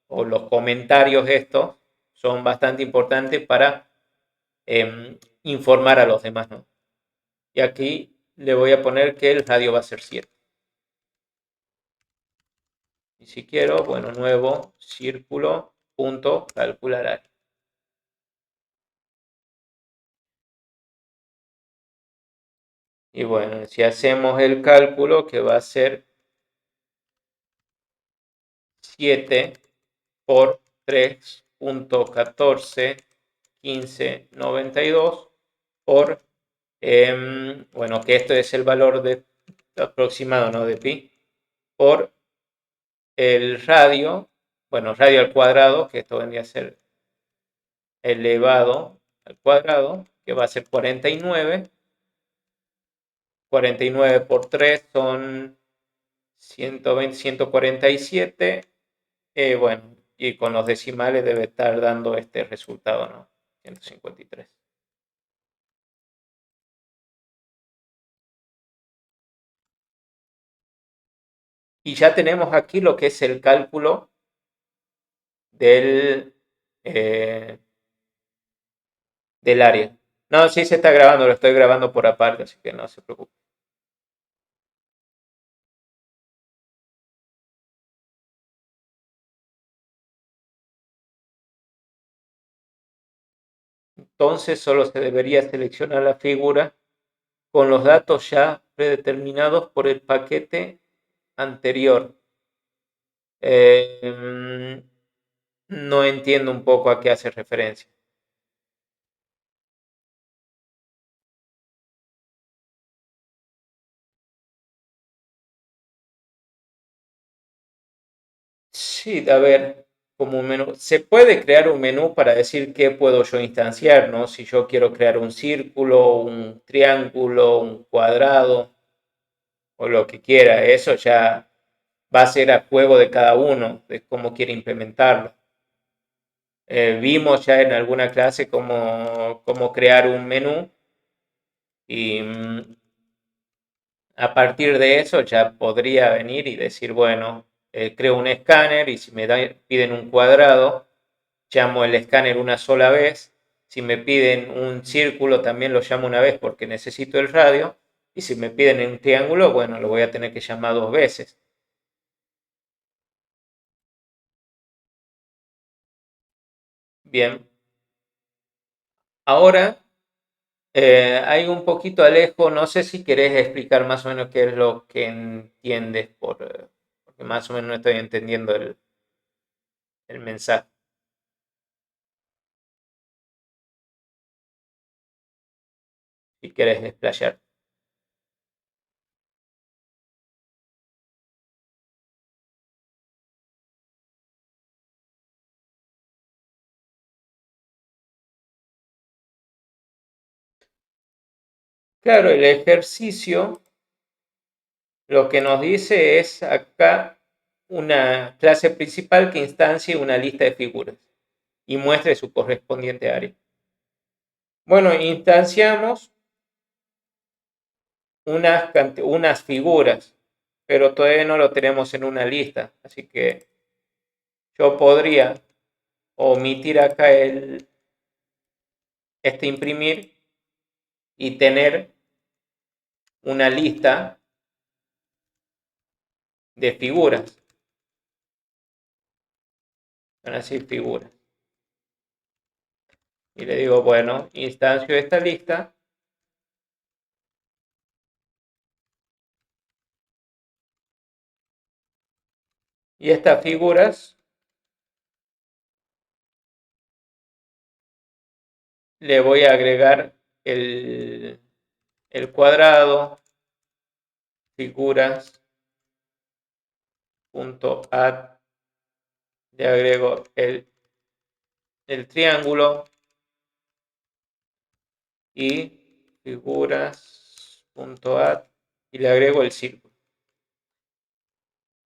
o los comentarios estos son bastante importantes para informar a los demás, ¿no? Y aquí le voy a poner que el radio va a ser 7. Y si quiero, bueno, nuevo círculo punto calcular área. Y bueno, si hacemos el cálculo, que va a ser 7 por 3.141592 por, bueno, que esto es el valor de aproximado, ¿no? De pi, por el radio, bueno, radio al cuadrado, que esto vendría a ser elevado al cuadrado, que va a ser 49. 49 por 3 son 120, 147. Bueno, y con los decimales debe estar dando este resultado, ¿no? 153. Y ya tenemos aquí lo que es el cálculo del, eh, del área. No, sí se está grabando, lo estoy grabando por aparte, así que no se preocupe. Entonces solo se debería seleccionar la figura con los datos ya predeterminados por el paquete anterior. No entiendo un poco a qué hace referencia. Sí, a ver, como un menú. Se puede crear un menú para decir qué puedo yo instanciar, ¿no? Si yo quiero crear un círculo, un triángulo, un cuadrado o lo que quiera, eso ya va a ser a juego de cada uno, de cómo quiere implementarlo. Vimos ya en alguna clase cómo crear un menú y a partir de eso ya podría venir y decir, bueno, creo un escáner y si piden un cuadrado, llamo el escáner una sola vez. Si me piden un círculo, también lo llamo una vez porque necesito el radio. Y si me piden un triángulo, bueno, lo voy a tener que llamar dos veces. Bien. Ahora hay un poquito Alejo. No sé si querés explicar más o menos qué es lo que entiendes, porque más o menos no estoy entendiendo el mensaje. Si querés desplayar. Claro, el ejercicio lo que nos dice es acá una clase principal que instancie una lista de figuras y muestre su correspondiente área. Bueno, instanciamos unas figuras, pero todavía no lo tenemos en una lista, así que yo podría omitir acá este imprimir y tener una lista de figuras. Van a decir figuras. Y le digo, bueno, instancio esta lista. Y estas figuras le voy a agregar el cuadrado, figuras, punto add, le agrego el triángulo y figuras, punto add, y le agrego el círculo.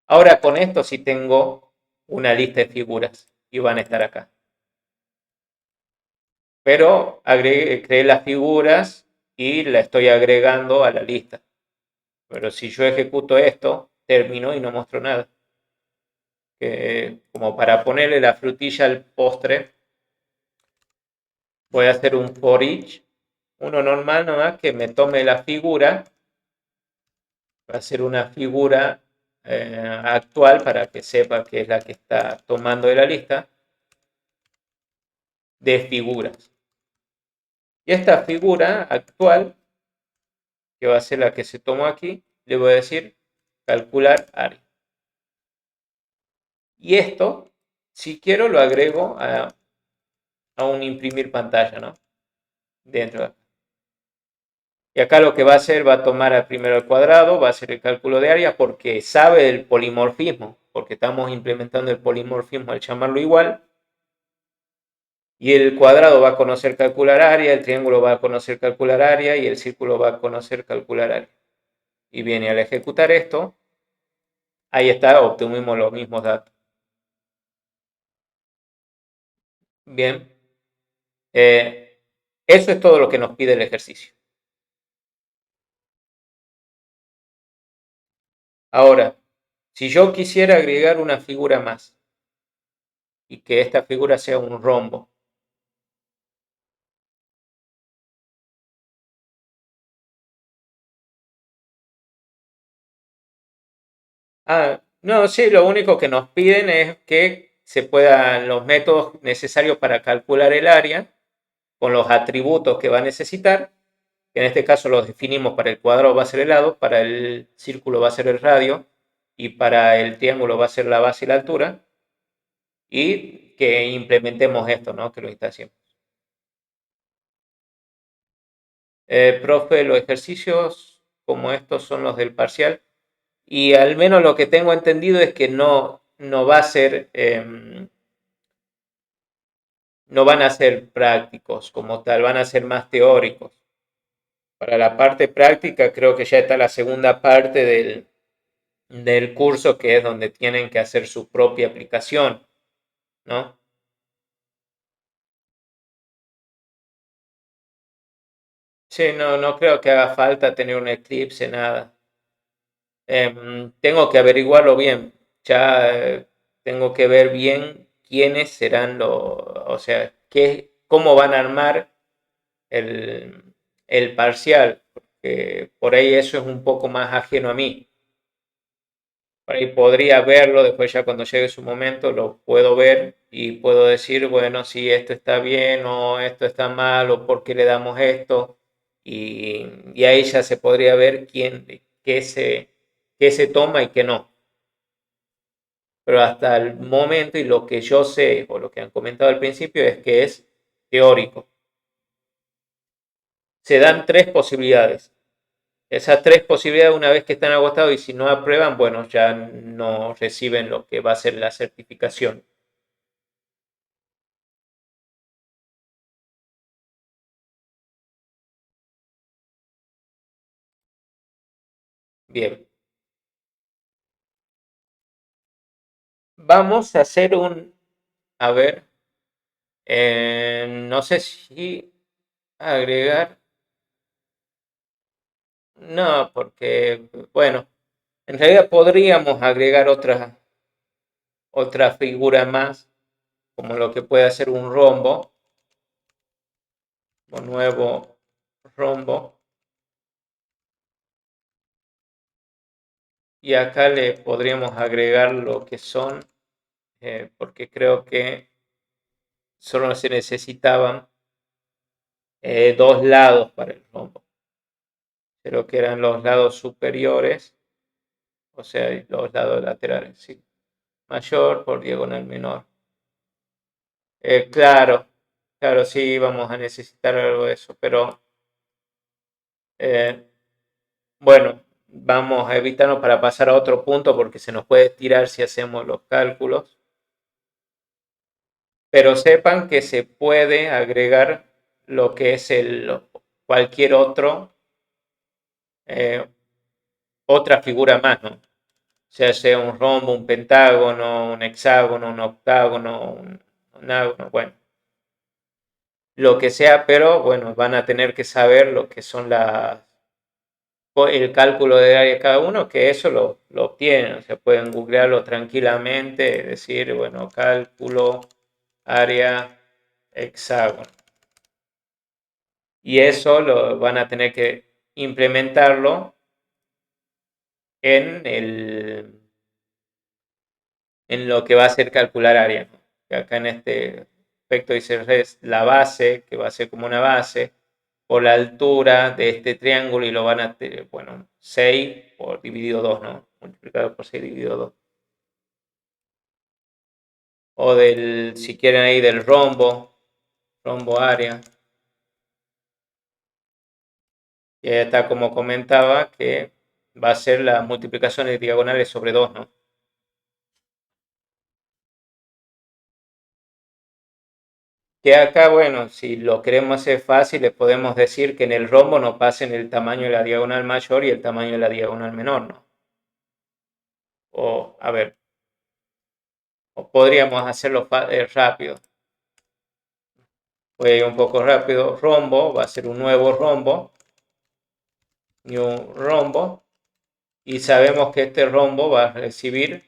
Ahora con esto sí tengo una lista de figuras y van a estar acá. Pero creé las figuras y la estoy agregando a la lista. Pero si yo ejecuto esto, termino y no muestro nada. Como para ponerle la frutilla al postre, voy a hacer un for each, uno normal nomás, que me tome la figura, va a ser una figura actual para que sepa que es la que está tomando de la lista de figuras. Y esta figura actual, que va a ser la que se tomó aquí, le voy a decir calcular área. Y esto, si quiero, lo agrego a un imprimir pantalla, ¿no? Dentro de acá. Y acá lo que va a hacer, va a tomar primero el cuadrado, va a hacer el cálculo de área porque sabe el polimorfismo, porque estamos implementando el polimorfismo al llamarlo igual. Y el cuadrado va a conocer calcular área, el triángulo va a conocer calcular área y el círculo va a conocer calcular área. Y viene al ejecutar esto, ahí está, obtuvimos los mismos datos. Bien, eso es todo lo que nos pide el ejercicio. Ahora, si yo quisiera agregar una figura más y que esta figura sea un rombo, no, sí, lo único que nos piden es que se puedan los métodos necesarios para calcular el área con los atributos que va a necesitar, que en este caso los definimos. Para el cuadrado va a ser el lado, para el círculo va a ser el radio y para el triángulo va a ser la base y la altura, y que implementemos esto, ¿no? Que lo instanciemos. Profe, los ejercicios como estos son los del parcial. Y al menos lo que tengo entendido es que no va a ser, no van a ser prácticos como tal, van a ser más teóricos. Para la parte práctica creo que ya está la segunda parte del curso, que es donde tienen que hacer su propia aplicación, ¿no? Sí, no creo que haga falta tener un eclipse, nada. Tengo que averiguarlo bien. Ya tengo que ver bien quiénes serán los, o sea, cómo van a armar el, el parcial, porque por ahí eso es un poco más ajeno a mí. Por ahí podría verlo, después ya cuando llegue su momento lo puedo ver y puedo decir, bueno, si esto está bien o esto está mal o por qué le damos esto. Y ahí ya se podría ver qué se toma y qué no. Pero hasta el momento y lo que yo sé o lo que han comentado al principio es que es teórico. Se dan tres posibilidades. Esas tres posibilidades, una vez que están agotados y si no aprueban, bueno, ya no reciben lo que va a ser la certificación. Bien, vamos a hacer a ver, no sé si agregar, no, porque, bueno, en realidad podríamos agregar otra figura más, como lo que puede hacer un rombo, un nuevo rombo, y acá le podríamos agregar lo que son, porque creo que solo se necesitaban dos lados para el rombo. Creo que eran los lados superiores, o sea, los lados laterales, sí. Mayor por diagonal menor. Claro, claro, sí, vamos a necesitar algo de eso, pero eh, bueno, vamos a evitarnos para pasar a otro punto porque se nos puede estirar si hacemos los cálculos. Pero sepan que se puede agregar lo que es cualquier eh, otra figura más, ¿no? Sea un rombo, un pentágono, un hexágono, un octágono, un ágono, bueno, lo que sea, pero bueno, van a tener que saber lo que son el cálculo de área de cada uno, que eso lo obtienen, o sea, pueden googlearlo tranquilamente, decir, bueno, cálculo, área, hexágono. Y eso lo van a tener que implementarlo en en lo que va a ser calcular área, ¿no? Que acá en este aspecto dice la base, que va a ser como una base, por la altura de este triángulo y lo van a tener, bueno, 6 por dividido 2, ¿no? Multiplicado por 6 dividido 2. O del, si quieren ahí, del rombo área. Y ahí está como comentaba que va a ser la multiplicación de diagonales sobre 2, ¿no? Que acá, bueno, si lo queremos hacer fácil, le podemos decir que en el rombo no pasen el tamaño de la diagonal mayor y el tamaño de la diagonal menor, ¿no? O, a ver, o podríamos hacerlo rápido. Voy a ir un poco rápido. Rombo va a ser un nuevo rombo. New rombo. Y sabemos que este rombo va a recibir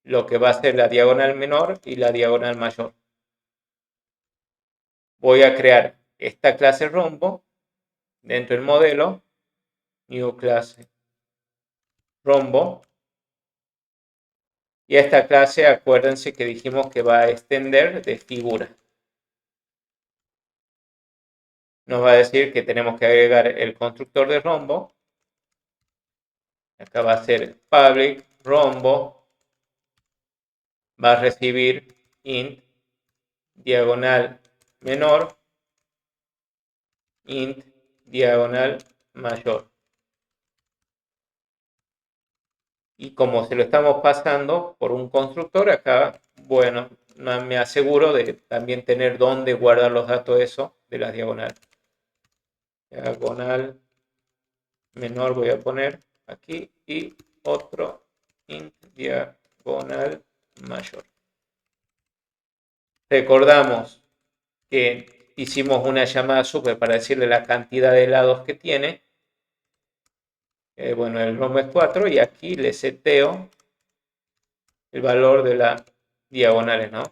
lo que va a ser la diagonal menor y la diagonal mayor. Voy a crear esta clase rombo dentro del modelo. New clase rombo. Y esta clase, acuérdense que dijimos que va a extender de figura. Nos va a decir que tenemos que agregar el constructor de rombo. Acá va a ser public rombo. Va a recibir int diagonal menor, int diagonal mayor. Y como se lo estamos pasando por un constructor, acá, bueno, me aseguro de también tener dónde guardar los datos eso de las diagonales. Diagonal menor voy a poner aquí y otro int diagonal mayor. Recordamos que hicimos una llamada super para decirle la cantidad de lados que tiene. Bueno, el rombo es 4 y aquí le seteo el valor de las diagonales, ¿no?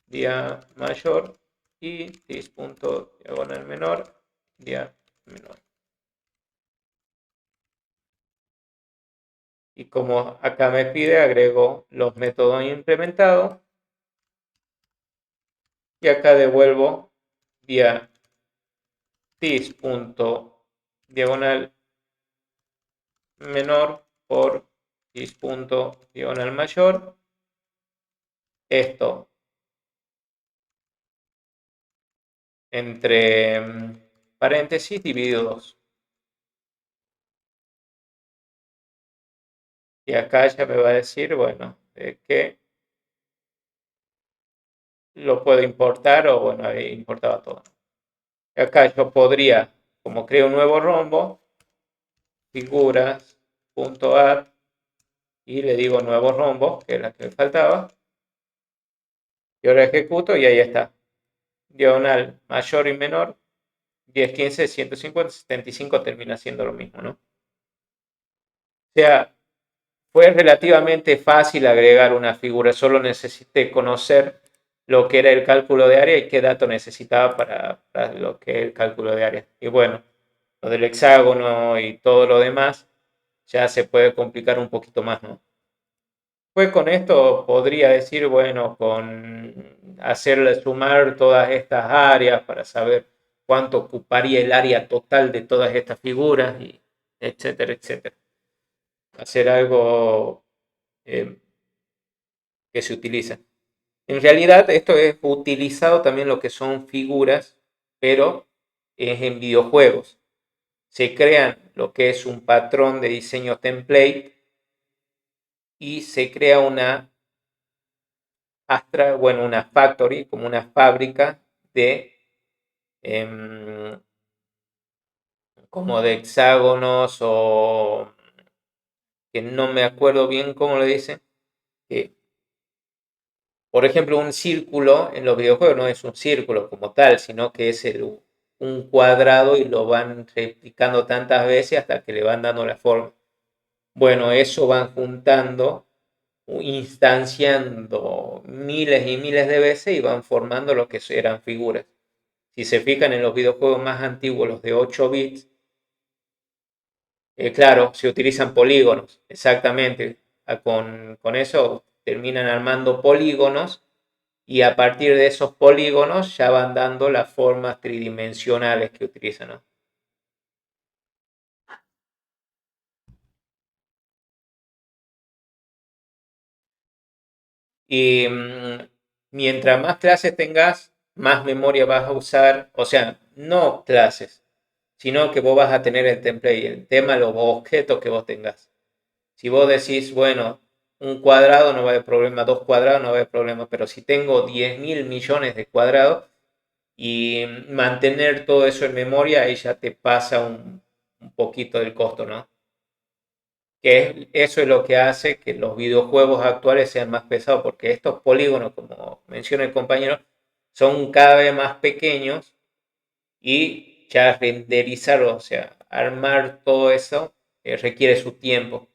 Dia mayor y this punto diagonal menor, dia menor. Y como acá me pide, agrego los métodos implementados. Y acá devuelvo dia this punto diagonal menor por this punto diagonal mayor. Esto entre paréntesis dividido 2. Y acá ya me va a decir, bueno, que lo puedo importar o, bueno, ahí importaba todo. Acá yo podría, como creo un nuevo rombo, figuras.add y le digo nuevo rombo, que es la que me faltaba. Y ahora ejecuto y ahí está. Diagonal mayor y menor, 10, 15, 150, 75 termina siendo lo mismo, ¿no? O sea, fue relativamente fácil agregar una figura, solo necesité conocer lo que era el cálculo de área y qué dato necesitaba para lo que es el cálculo de área. Y bueno, lo del hexágono y todo lo demás ya se puede complicar un poquito más, ¿no? Pues con esto podría decir, bueno, con hacerle sumar todas estas áreas para saber cuánto ocuparía el área total de todas estas figuras, y etcétera, etcétera. Hacer algo que se utiliza. En realidad, esto es utilizado también lo que son figuras, pero es en videojuegos. Se crean lo que es un patrón de diseño template y se crea una bueno, una factory, como una fábrica de como de hexágonos o que no me acuerdo bien cómo lo dicen. Por ejemplo, un círculo en los videojuegos no es un círculo como tal, sino que es un cuadrado y lo van replicando tantas veces hasta que le van dando la forma. Bueno, eso van juntando, instanciando miles y miles de veces y van formando lo que eran figuras. Si se fijan en los videojuegos más antiguos, los de 8 bits, claro, se utilizan polígonos, exactamente. Con eso terminan armando polígonos y a partir de esos polígonos ya van dando las formas tridimensionales que utilizan, ¿no? Y mientras más clases tengas, más memoria vas a usar, o sea, no clases, sino que vos vas a tener el template, el tema, los objetos que vos tengas. Si vos decís, bueno, un cuadrado no va a haber problema, dos cuadrados no va a haber problema, pero si tengo 10.000 millones de cuadrados y mantener todo eso en memoria, ahí ya te pasa un poquito del costo, ¿no? Eso es lo que hace que los videojuegos actuales sean más pesados, porque estos polígonos, como menciona el compañero, son cada vez más pequeños y ya renderizarlo, o sea, armar todo eso requiere su tiempo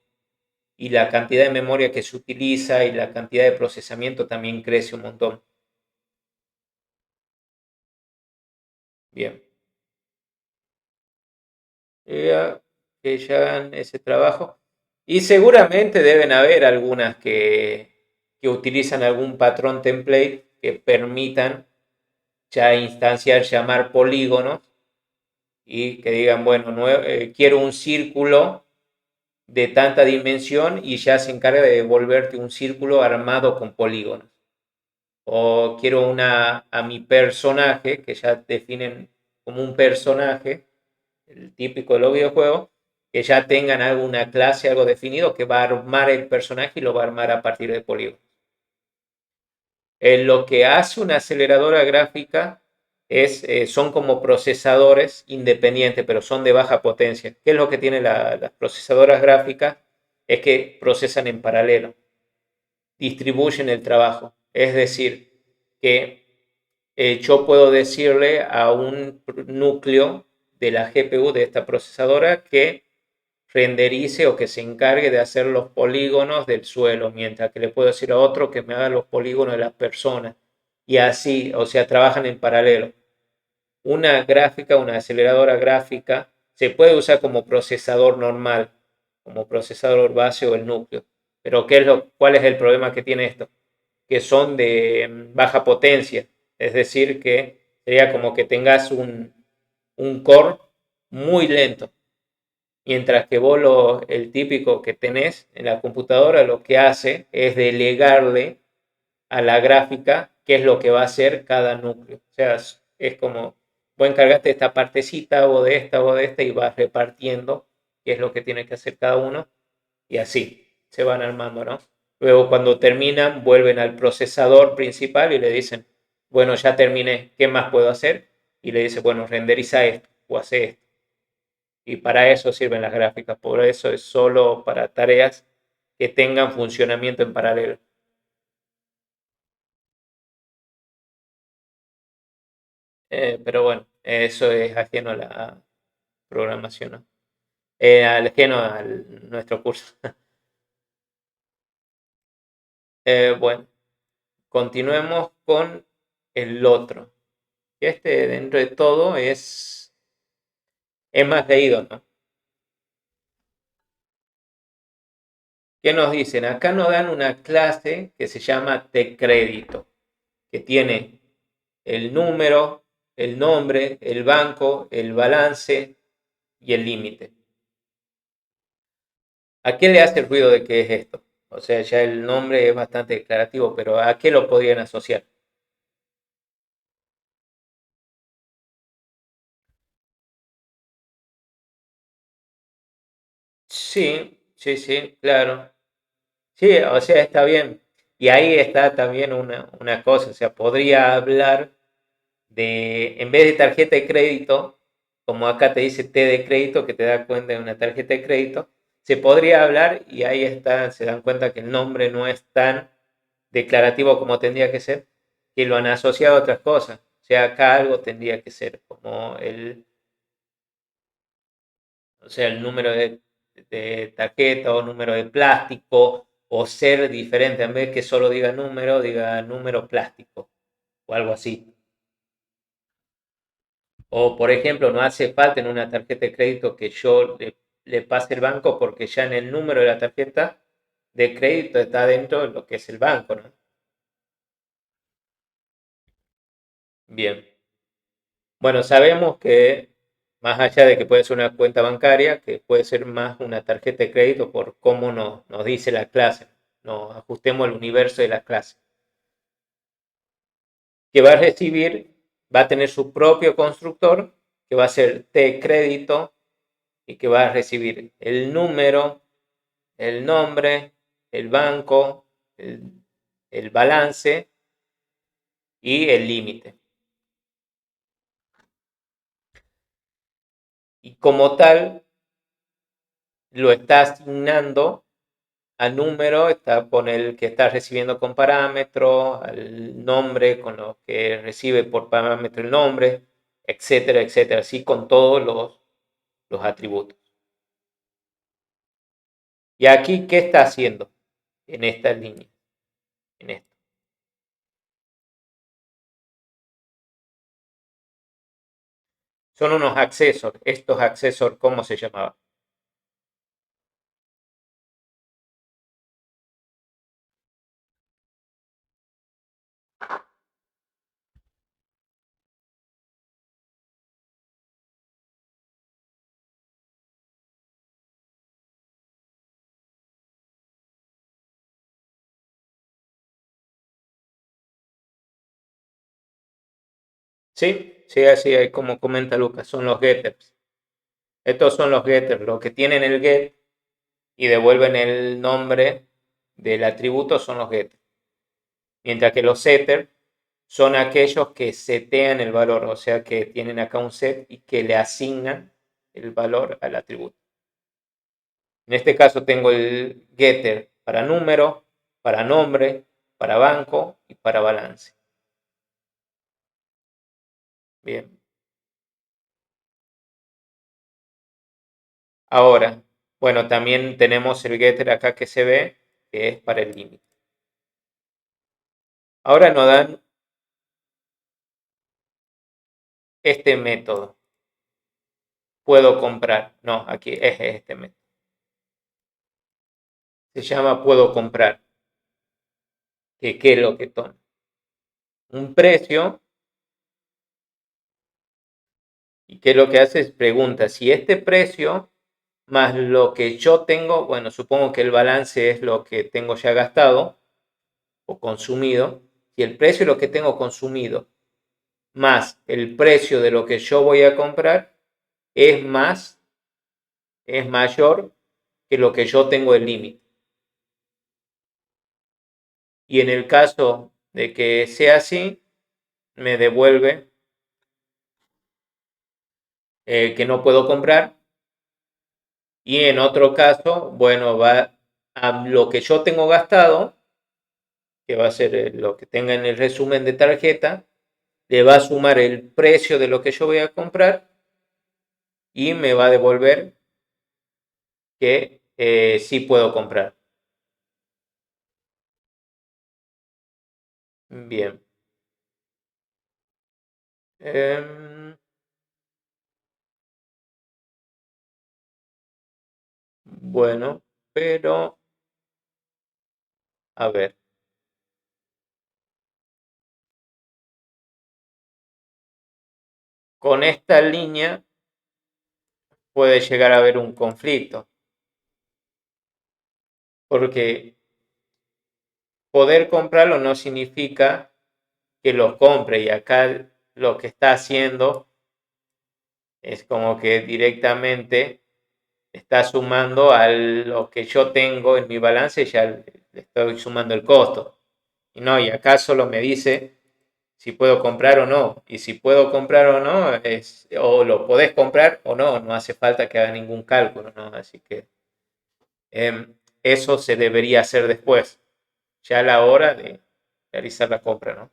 y la cantidad de memoria que se utiliza y la cantidad de procesamiento también crece un montón. Bien. Que ya hagan ese trabajo. Y seguramente deben haber algunas que utilizan algún patrón template que permitan ya instanciar, llamar polígonos y que digan, bueno, quiero un círculo de tanta dimensión y ya se encarga de devolverte un círculo armado con polígonos. O quiero a mi personaje, que ya definen como un personaje, el típico de los videojuegos, que ya tengan alguna clase, algo definido, que va a armar el personaje y lo va a armar a partir de polígonos. Lo que hace una aceleradora gráfica son como procesadores independientes, pero son de baja potencia. ¿Qué es lo que tienen las procesadoras gráficas? Es que procesan en paralelo, distribuyen el trabajo. Es decir, que yo puedo decirle a un núcleo de la GPU de esta procesadora que renderice o que se encargue de hacer los polígonos del suelo, mientras que le puedo decir a otro que me haga los polígonos de las personas. Y así, o sea, trabajan en paralelo. Una gráfica, una aceleradora gráfica, se puede usar como procesador normal, como procesador base o el núcleo. Pero ¿cuál es el problema que tiene esto? Que son de baja potencia. Es decir, que sería como que tengas un core muy lento. Mientras que vos el típico que tenés en la computadora lo que hace es delegarle a la gráfica qué es lo que va a hacer cada núcleo. O sea, es como, vos encargaste de esta partecita o de esta y vas repartiendo qué es lo que tiene que hacer cada uno y así se van armando, ¿no? Luego cuando terminan vuelven al procesador principal y le dicen, bueno, ya terminé, ¿qué más puedo hacer? Y le dice, bueno, renderiza esto o hace esto. Y para eso sirven las gráficas, por eso es solo para tareas que tengan funcionamiento en paralelo. Pero bueno, eso es ajeno a la programación, ¿no? Ajeno a nuestro curso. Bueno, continuemos con el otro. Este, dentro de todo, es más leído, ¿no? ¿Qué nos dicen? Acá nos dan una clase que se llama TCrédito, que tiene el número, el nombre, el banco, el balance y el límite. ¿A qué le hace el ruido de qué es esto? O sea, ya el nombre es bastante declarativo, pero ¿a qué lo podrían asociar? Sí, sí, sí, claro. Sí, o sea, está bien. Y ahí está también una cosa, o sea, podría hablar en vez de tarjeta de crédito, como acá te dice T de crédito, que te da cuenta de una tarjeta de crédito, se podría hablar y ahí está, se dan cuenta que el nombre no es tan declarativo como tendría que ser, que lo han asociado a otras cosas. O sea, acá algo tendría que ser, como o sea, el número de tarjeta o número de plástico, o ser diferente, en vez que solo diga número plástico, o algo así. O, por ejemplo, no hace falta en una tarjeta de crédito que yo le pase el banco porque ya en el número de la tarjeta de crédito está dentro de lo que es el banco, ¿no? Bien. Bueno, sabemos que más allá de que puede ser una cuenta bancaria, que puede ser más una tarjeta de crédito por cómo nos dice la clase. Nos ajustemos al universo de la clase. Que va a recibir, va a tener su propio constructor, que va a ser T crédito, y que va a recibir el número, el nombre, el banco, el balance y el límite. Y como tal, lo está asignando al número, está con el que está recibiendo con parámetro, al nombre con lo que recibe por parámetro el nombre, etcétera, etcétera, así con todos los atributos. Y aquí, ¿qué está haciendo en esta línea? En esto. Son unos accesos. Estos accesos, ¿cómo se llamaban? Sí, sí, así es como comenta Lucas, son los getters. Estos son los getters, los que tienen el get y devuelven el nombre del atributo son los getters. Mientras que los setters son aquellos que setean el valor, o sea que tienen acá un set y que le asignan el valor al atributo. En este caso tengo el getter para número, para nombre, para banco y para balance. Bien. Ahora, bueno, también tenemos el getter acá que se ve, que es para el límite. Ahora nos dan este método. Puedo comprar. No, aquí es este método. Se llama puedo comprar. ¿Qué es lo que toma? Un precio. ¿Y qué es lo que hace? Es pregunta si este precio más lo que yo tengo, bueno, supongo que el balance es lo que tengo ya gastado o consumido. Si el precio es lo que tengo consumido más el precio de lo que yo voy a comprar es mayor que lo que yo tengo el límite. Y en el caso de que sea así, me devuelve que no puedo comprar. Y en otro caso, bueno, va a lo que yo tengo gastado, que va a ser lo que tenga en el resumen de tarjeta, le va a sumar el precio de lo que yo voy a comprar y me va a devolver que sí puedo comprar. Bien. Eh, bueno, pero a ver, con esta línea puede llegar a haber un conflicto, porque poder comprarlo no significa que los compre y acá lo que está haciendo es como que directamente está sumando a lo que yo tengo en mi balance y ya le estoy sumando el costo. Y no, y acá solo me dice si puedo comprar o no. Y si puedo comprar o no, o lo podés comprar o no, no hace falta que haga ningún cálculo, ¿no? Así que eso se debería hacer después, ya a la hora de realizar la compra, ¿no?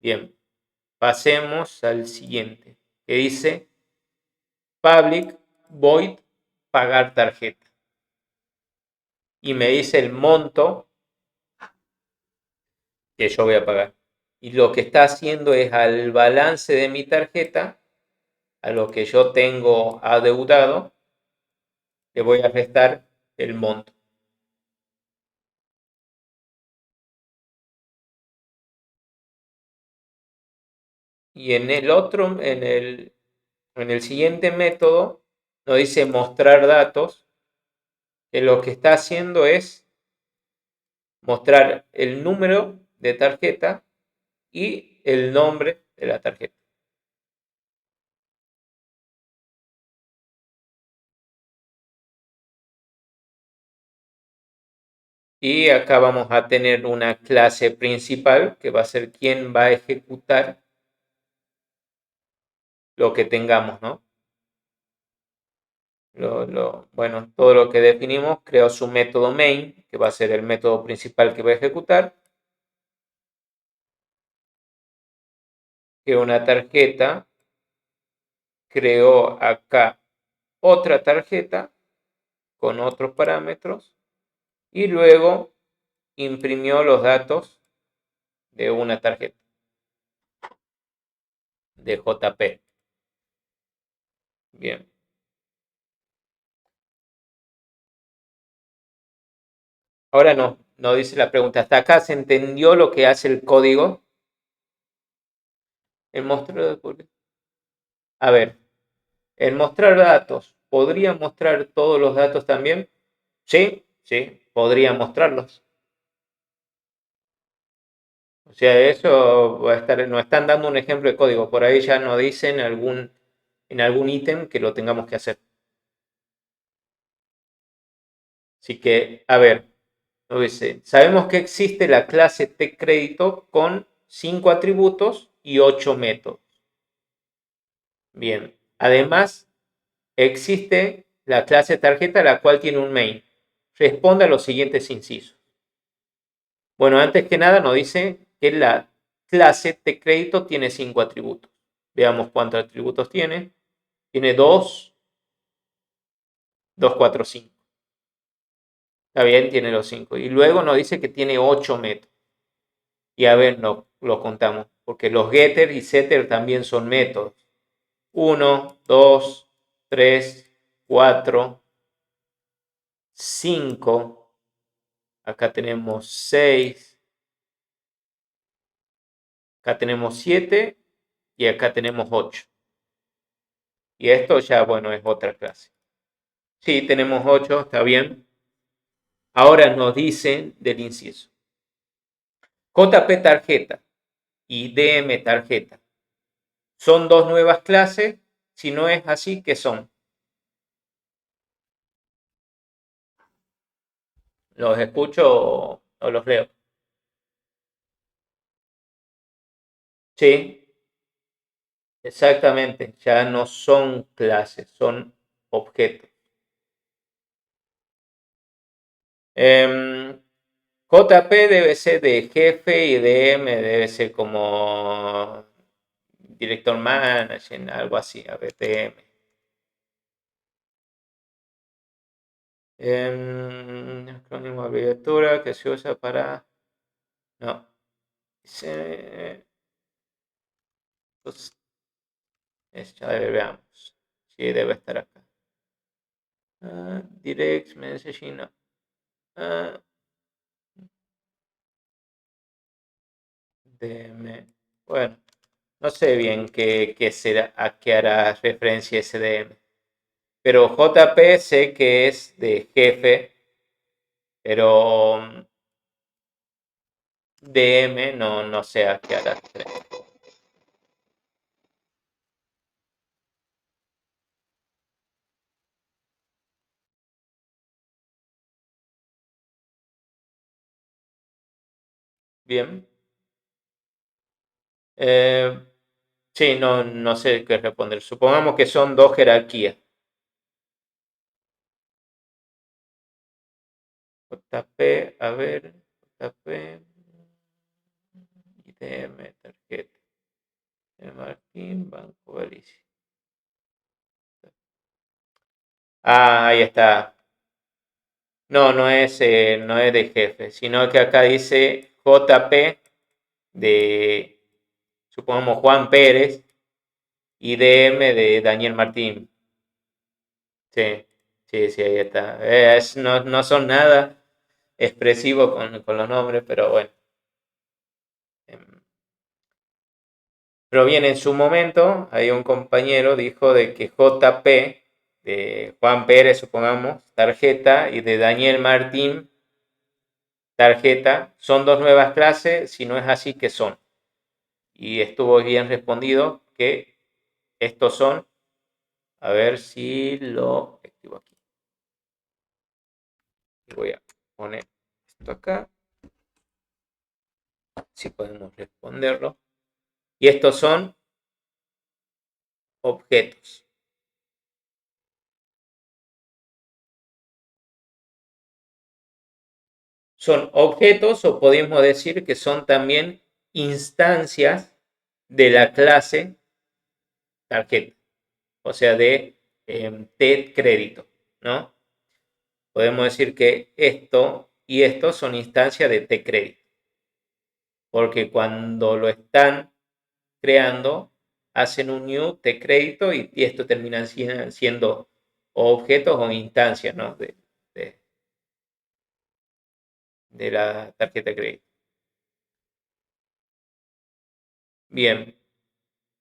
Bien, pasemos al siguiente, que dice public void pagar tarjeta. Y me dice el monto que yo voy a pagar. Y lo que está haciendo es al balance de mi tarjeta, a lo que yo tengo adeudado, le voy a restar el monto. Y en el otro, en el siguiente método, nos dice mostrar datos, que lo que está haciendo es mostrar el número de tarjeta y el nombre de la tarjeta. Y acá vamos a tener una clase principal que va a ser quién va a ejecutar lo que tengamos, ¿no? Bueno, todo lo que definimos creó su método main, que va a ser el método principal que va a ejecutar. Que una tarjeta creó acá otra tarjeta con otros parámetros y luego imprimió los datos de una tarjeta de JP. Bien. Ahora no dice la pregunta. ¿Hasta acá se entendió lo que hace el código? El mostrar. A ver, el mostrar datos. ¿Podría mostrar todos los datos también? Sí, sí, podría mostrarlos. O sea, eso va a estar, nos están dando un ejemplo de código. Por ahí ya nos dicen en algún ítem que lo tengamos que hacer. Así que, a ver, nos dice, sabemos que existe la clase TCrédito con 5 atributos y 8 métodos. Bien, además existe la clase tarjeta, la cual tiene un main. Responde a los siguientes incisos. Bueno, antes que nada nos dice que la clase TCrédito tiene 5 atributos. Veamos cuántos atributos tiene. Tiene 2, 2, 4, 5. Está bien, tiene los 5. Y luego nos dice que tiene 8 métodos. Y a ver, no lo contamos, porque los getter y setter también son métodos. 1, 2, 3, 4, 5. Acá tenemos 6. Acá tenemos 7. Y acá tenemos 8. Y esto ya, bueno, es otra clase. Sí, tenemos 8, está bien. Ahora nos dicen del inciso. JP tarjeta y DM tarjeta. Son dos nuevas clases. Si no es así, ¿qué son? ¿Los escucho o los leo? Sí, exactamente. Ya no son clases, son objetos. JP debe ser de jefe y DM debe ser como director manager, algo así. A ver, DM. Acrónimo abreviatura que se usa para. No. Pues, ya veamos. Sí, debe estar acá. Direct messaging. No. DM. Bueno, no sé bien qué será, a qué hará referencia ese DM. Pero JP sé que es de jefe, pero DM no sé a qué hará referencia. Bien. Sí, no sé qué responder. Supongamos que son dos jerarquías. JP, a ver, JP, IDM, tarjeta. Martín, Banco Galicia. Ahí está. No es de jefe, sino que acá dice JP de, supongamos, Juan Pérez y DM de Daniel Martín. Sí. Sí, sí, ahí está. No, no son nada expresivos con los nombres, pero bueno. Em, Pero bien, en su momento, hay un compañero dijo de que JP, de Juan Pérez, supongamos, tarjeta, y de Daniel Martín, tarjeta, son dos nuevas clases, si no es así, ¿qué son? Y estuvo bien respondido que estos son, a ver si lo escribo aquí. Voy a poner esto acá, si podemos responderlo. Y estos son objetos. Son objetos o podemos decir que son también instancias de la clase tarjeta, o sea, de T crédito, ¿no? Podemos decir que esto y esto son instancias de T crédito, porque cuando lo están creando, hacen un new T crédito y esto termina siendo objetos o instancias, ¿no? de, de la tarjeta de crédito. Bien,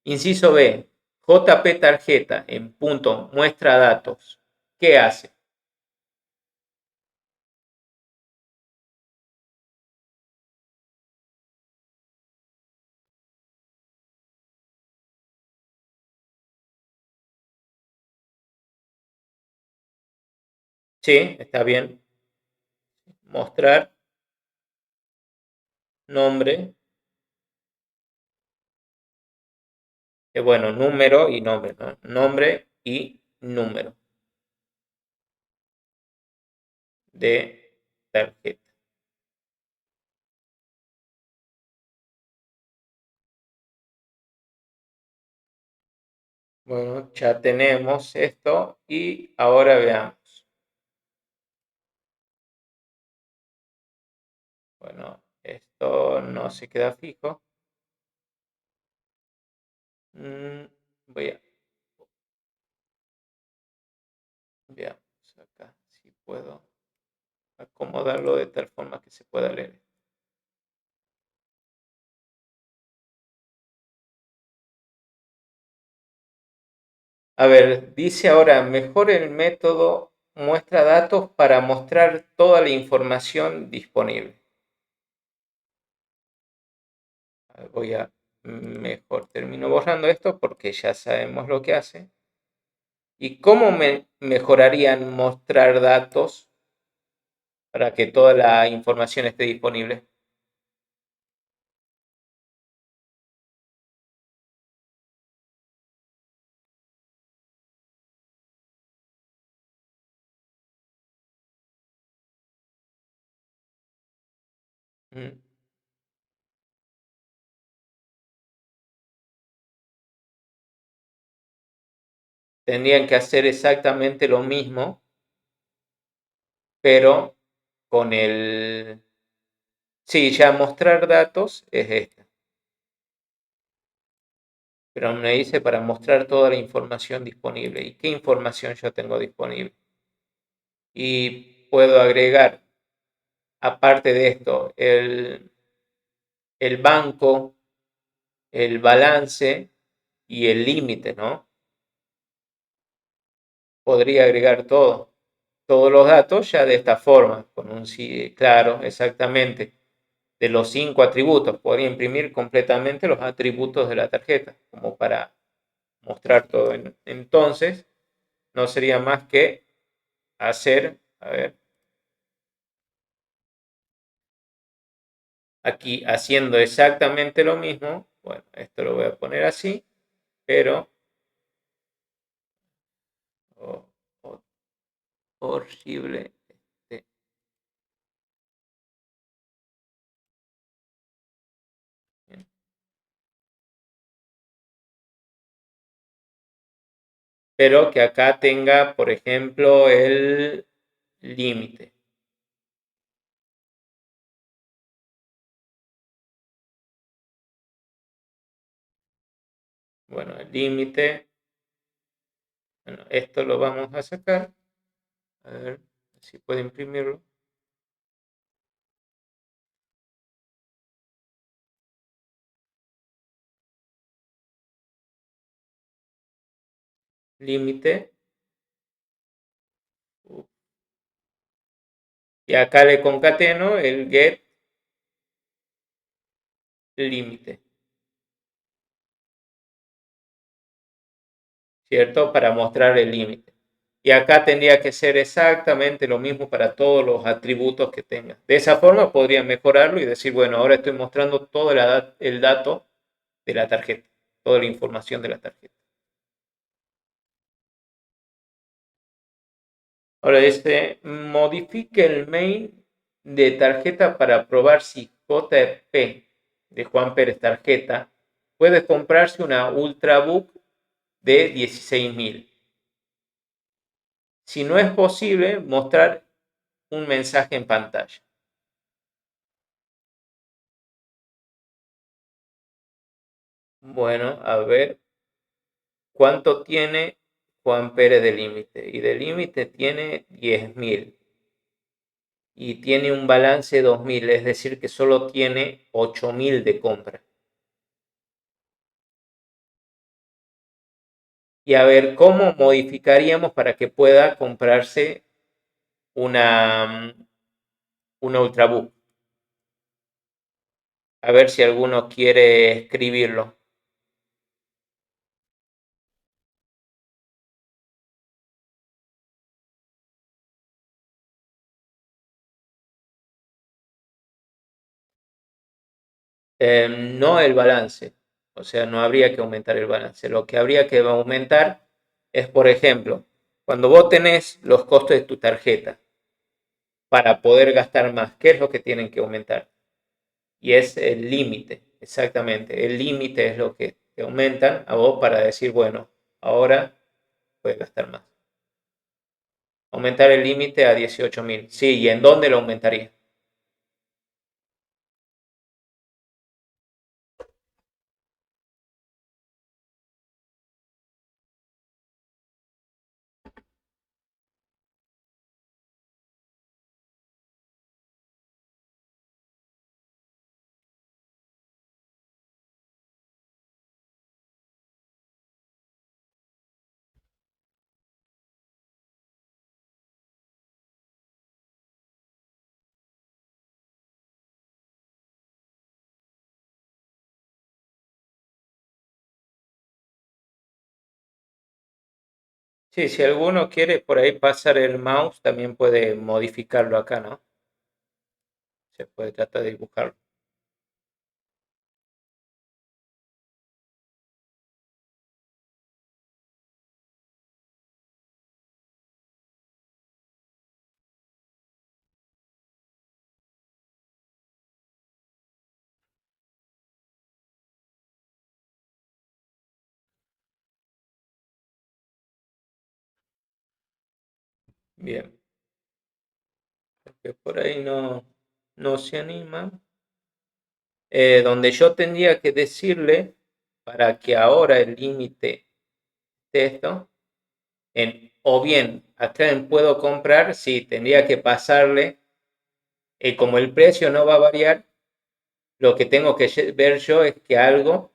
inciso B, JP tarjeta en punto muestra datos. ¿Qué hace? Sí, está bien. Mostrar nombre, bueno, número y nombre, ¿no? Nombre y número de tarjeta. Bueno, ya tenemos esto y ahora veamos. Bueno, esto no se queda fijo. Voy a veamos acá si puedo acomodarlo de tal forma que se pueda leer. A ver, dice ahora, mejor el método muestra datos para mostrar toda la información disponible. Voy a mejor termino borrando esto porque ya sabemos lo que hace. ¿Y cómo mejorarían mostrar datos para que toda la información esté disponible? Mm, Tendrían que hacer exactamente lo mismo, pero con el... Sí, ya mostrar datos es este. Pero me dice para mostrar toda la información disponible. ¿Y qué información yo tengo disponible? Y puedo agregar, aparte de esto, el banco, el balance y el límite, ¿no? Podría agregar todos los datos ya de esta forma, con un sí claro, exactamente. De los 5 atributos, podría imprimir completamente los atributos de la tarjeta, como para mostrar todo. Entonces, no sería más que hacer, a ver, aquí haciendo exactamente lo mismo. Bueno, esto lo voy a poner así, pero oh, oh, horrible. Este, pero que acá tenga, por ejemplo, el límite. Bueno, el límite, bueno, esto lo vamos a sacar A ver si puedo imprimirlo. Límite. Y acá le concateno el get límite. ¿Cierto? Para mostrar el límite. Y acá tendría que ser exactamente lo mismo para todos los atributos que tenga. De esa forma podría mejorarlo y decir, bueno, ahora estoy mostrando todo el dato de la tarjeta, toda la información de la tarjeta. Ahora modifique el main de tarjeta para probar si JP de Juan Pérez tarjeta puede comprarse una Ultrabook de 16.000. Si no es posible, mostrar un mensaje en pantalla. Bueno, a ver cuánto tiene Juan Pérez de límite. Y de límite tiene 10.000. Y tiene un balance de 2.000, es decir, que solo tiene 8.000 de compra. Y a ver cómo modificaríamos para que pueda comprarse una Ultrabook. A ver si alguno quiere escribirlo. No el balance, o sea, no habría que aumentar el balance. Lo que habría que aumentar es, por ejemplo, cuando vos tenés los costos de tu tarjeta para poder gastar más, ¿qué es lo que tienen que aumentar? Y es el límite, exactamente. El límite es lo que te aumentan a vos para decir, bueno, ahora puedes gastar más. Aumentar el límite a 18.000. Sí, ¿y en dónde lo aumentaría? Sí, si alguno quiere por ahí pasar el mouse, también puede modificarlo acá, ¿no? Se puede tratar de dibujarlo. Bien, porque por ahí no se anima. Donde yo tendría que decirle para que ahora el límite de esto, o bien acá en puedo comprar, sí, tendría que pasarle, como el precio no va a variar, lo que tengo que ver yo es que algo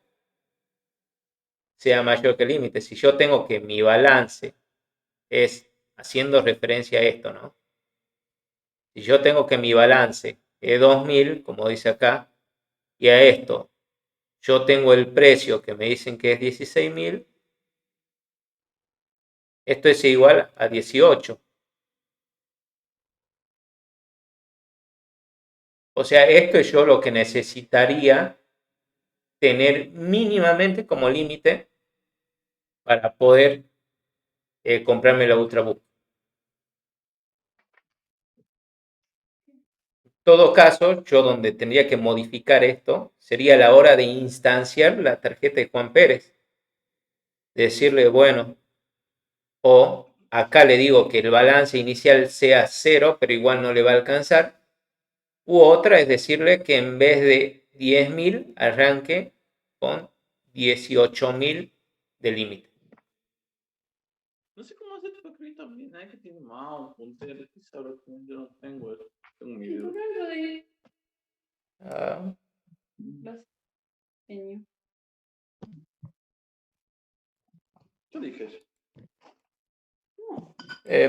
sea mayor que el límite. Si yo tengo que mi balance es haciendo referencia a esto, ¿no? Si yo tengo que mi balance es 2.000, como dice acá, y a esto yo tengo el precio que me dicen que es 16.000, esto es igual a 18. O sea, esto es yo lo que necesitaría tener mínimamente como límite para poder comprarme la Ultrabook. En todo caso, yo donde tendría que modificar esto sería la hora de instanciar la tarjeta de Juan Pérez. Decirle, bueno, o acá le digo que el balance inicial sea 0, pero igual no le va a alcanzar. U otra es decirle que en vez de 10.000 arranque con 18.000 de límite. No sé cómo hacer tu escrito, nada que tiene mal. apunté, ahora que yo no tengo mi video. Yo dije eso.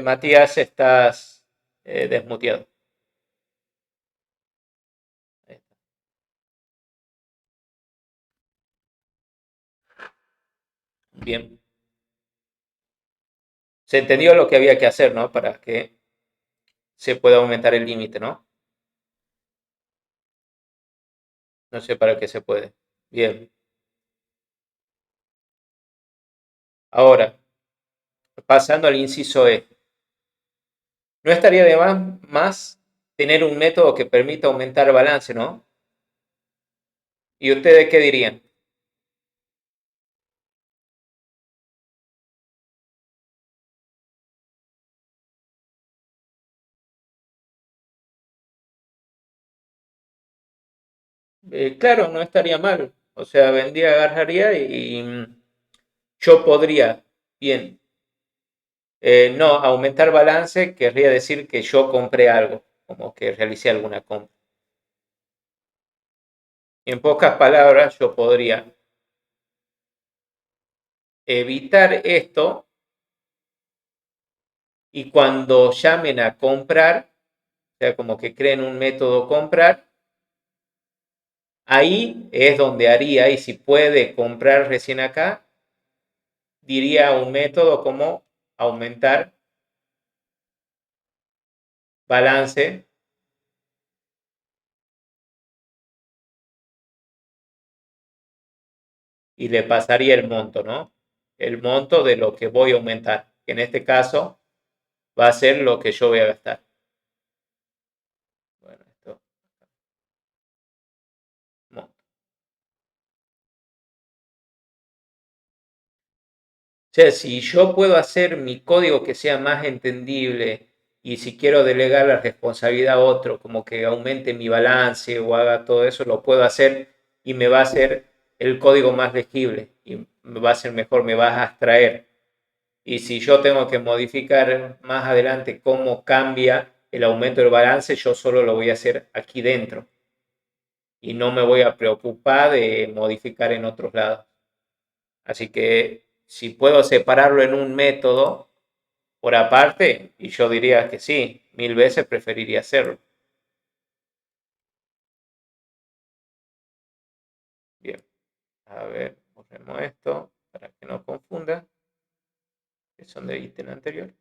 Matías, estás desmuteado. Ahí está. Bien. Se entendió lo que había que hacer, ¿no? Para que se pueda aumentar el límite, ¿no? No sé para qué se puede. Bien. Ahora, pasando al inciso E. No estaría de más tener un método que permita aumentar el balance, ¿no? ¿Y ustedes qué dirían? Claro, no estaría mal. O sea, vendría, agarraría y yo podría, bien, no, aumentar balance querría decir que yo compré algo, como que realicé alguna compra. En pocas palabras, yo podría evitar esto y cuando llamen a comprar, o sea, como que creen un método comprar, ahí es donde haría, y si puede comprar recién acá, diría un método como aumentar balance y le pasaría el monto, ¿no? El monto de lo que voy a aumentar, que en este caso va a ser lo que yo voy a gastar. Bueno, esto. Monto. O sea, si yo puedo hacer mi código que sea más entendible y si quiero delegar la responsabilidad a otro, como que aumente mi balance o haga todo eso, lo puedo hacer y me va a hacer el código más legible y me va a ser mejor, me va a abstraer. Y si yo tengo que modificar más adelante cómo cambia el aumento del balance, yo solo lo voy a hacer aquí dentro y no me voy a preocupar de modificar en otros lados. Así que si puedo separarlo en un método por aparte, y yo diría que sí, 1000 veces preferiría hacerlo. Bien, a ver, borremos esto para que no confunda, que son de ítem anterior.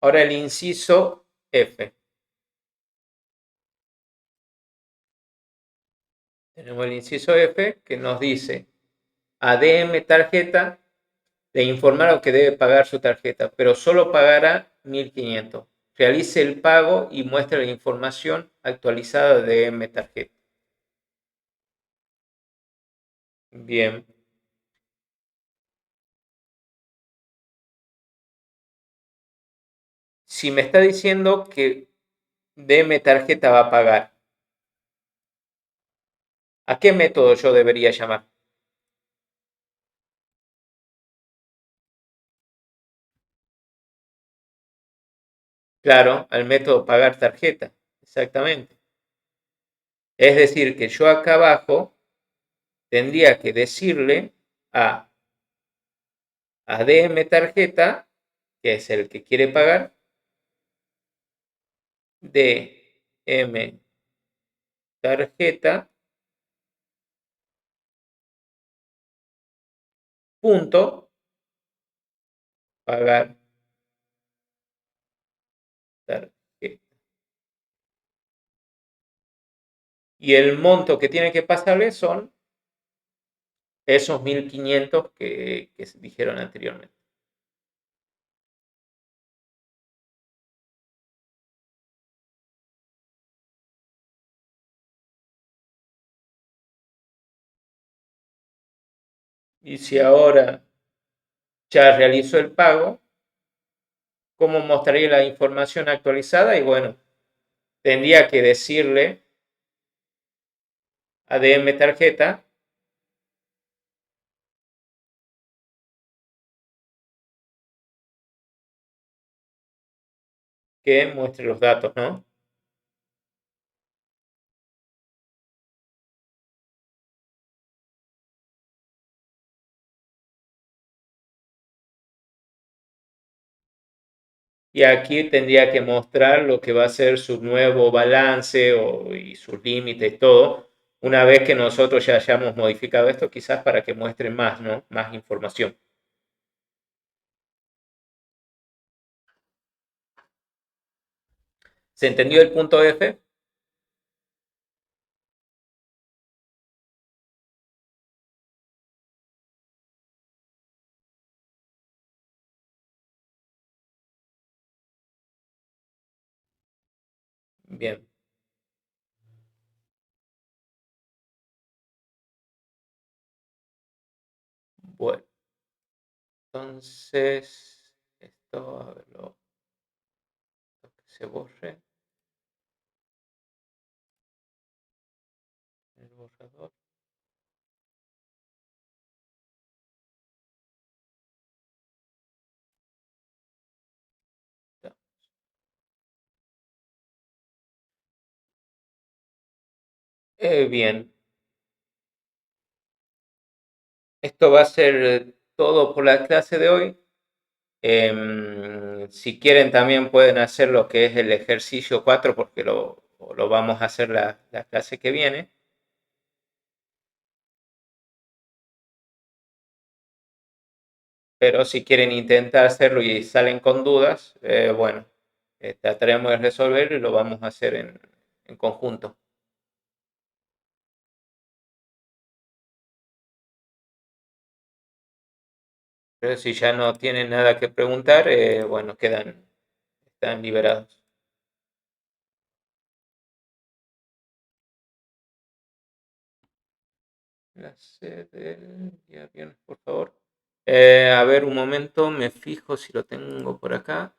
Ahora el inciso F. Tenemos el inciso F que nos dice a DM tarjeta de informar lo que debe pagar su tarjeta, pero solo pagará 1500. Realice el pago y muestre la información actualizada de DM tarjeta. Bien. Si me está diciendo que DM tarjeta va a pagar, ¿a qué método yo debería llamar? Claro, al método pagar tarjeta, exactamente. Es decir, que yo acá abajo tendría que decirle a DM tarjeta, que es el que quiere pagar, DM tarjeta punto pagar tarjeta. Y el monto que tiene que pasarle son esos 1500 que se dijeron anteriormente. Y si ahora ya realizó el pago, ¿cómo mostraría la información actualizada? Y bueno, tendría que decirle a DM tarjeta que muestre los datos, ¿no? Y aquí tendría que mostrar lo que va a ser su nuevo balance y sus límites, todo, una vez que nosotros ya hayamos modificado esto, quizás para que muestre más, ¿no? Más información. ¿Se entendió el punto F? Bien. Bueno, entonces, esto, a ver, lo que se borre, el borrador. Bien, esto va a ser todo por la clase de hoy. Si quieren también pueden hacer lo que es el ejercicio 4 porque lo vamos a hacer la clase que viene. Pero si quieren intentar hacerlo y salen con dudas, bueno, trataremos de resolver y lo vamos a hacer en conjunto. Pero si ya no tienen nada que preguntar, bueno, están liberados. La sede del día viernes, por favor. A ver, un momento, me fijo si lo tengo por acá.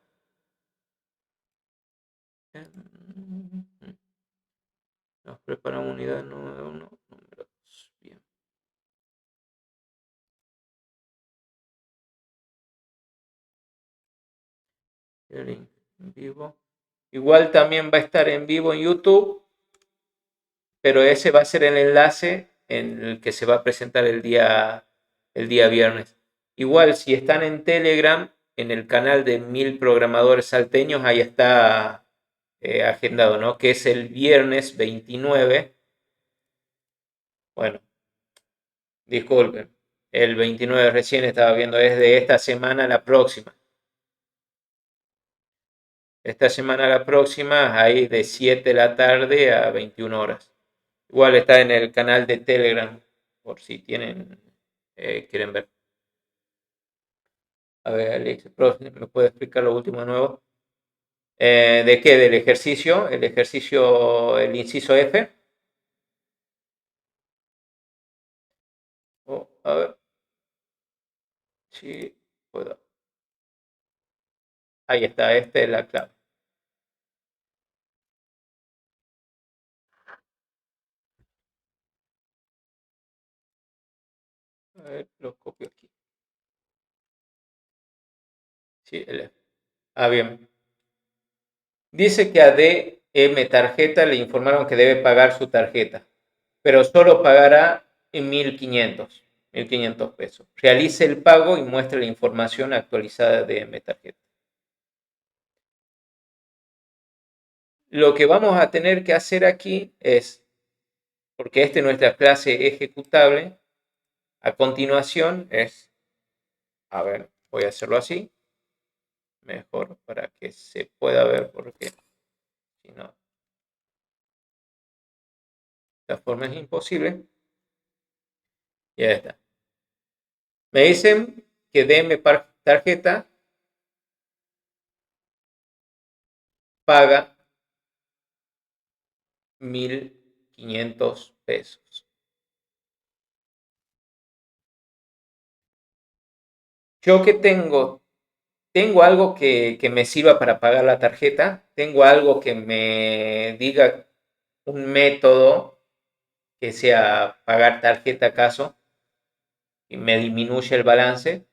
Nos preparamos unidad número 1, número 2. Bien. El link en vivo. Igual también va a estar en vivo en YouTube, pero ese va a ser el enlace en el que se va a presentar el día viernes. Igual, si están en Telegram, en el canal de 1000 programadores salteños, ahí está agendado, ¿no? Que es el viernes 29. Bueno, disculpen, el 29 recién estaba viendo, es de esta semana a la próxima. Esta semana a la próxima, ahí de 7 de la tarde a 21 horas. Igual está en el canal de Telegram, por si quieren ver. A ver, Alex, profe, ¿me puede explicar lo último de nuevo? ¿De qué? ¿Del ejercicio? ¿El ejercicio, el inciso F? Oh, a ver, si puedo. Ahí está, esta es la clave. A ver, lo copio aquí. Sí, el F. Ah, bien. Dice que a DM Tarjeta le informaron que debe pagar su tarjeta, pero solo pagará en 1.500 pesos. Realice el pago y muestre la información actualizada de DM Tarjeta. Lo que vamos a tener que hacer aquí es, porque esta es nuestra clase ejecutable, a continuación es, a ver, voy a hacerlo así, mejor para que se pueda ver, porque si no, de esta forma es imposible. Ya está. Me dicen que DM Tarjeta paga 1.500 pesos. Yo que tengo algo que me sirva para pagar la tarjeta, tengo algo que me diga un método que sea pagar tarjeta acaso y me disminuye el balance.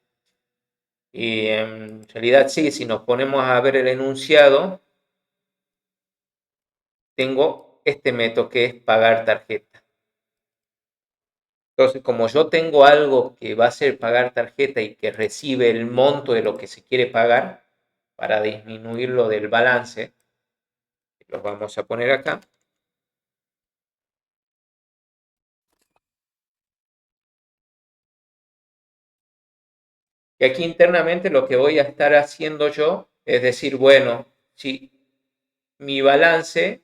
Y en realidad sí, si nos ponemos a ver el enunciado, tengo este método que es pagar tarjeta. Entonces, como yo tengo algo que va a ser pagar tarjeta y que recibe el monto de lo que se quiere pagar para disminuirlo del balance, los vamos a poner acá. Y aquí internamente lo que voy a estar haciendo yo es decir, bueno, si mi balance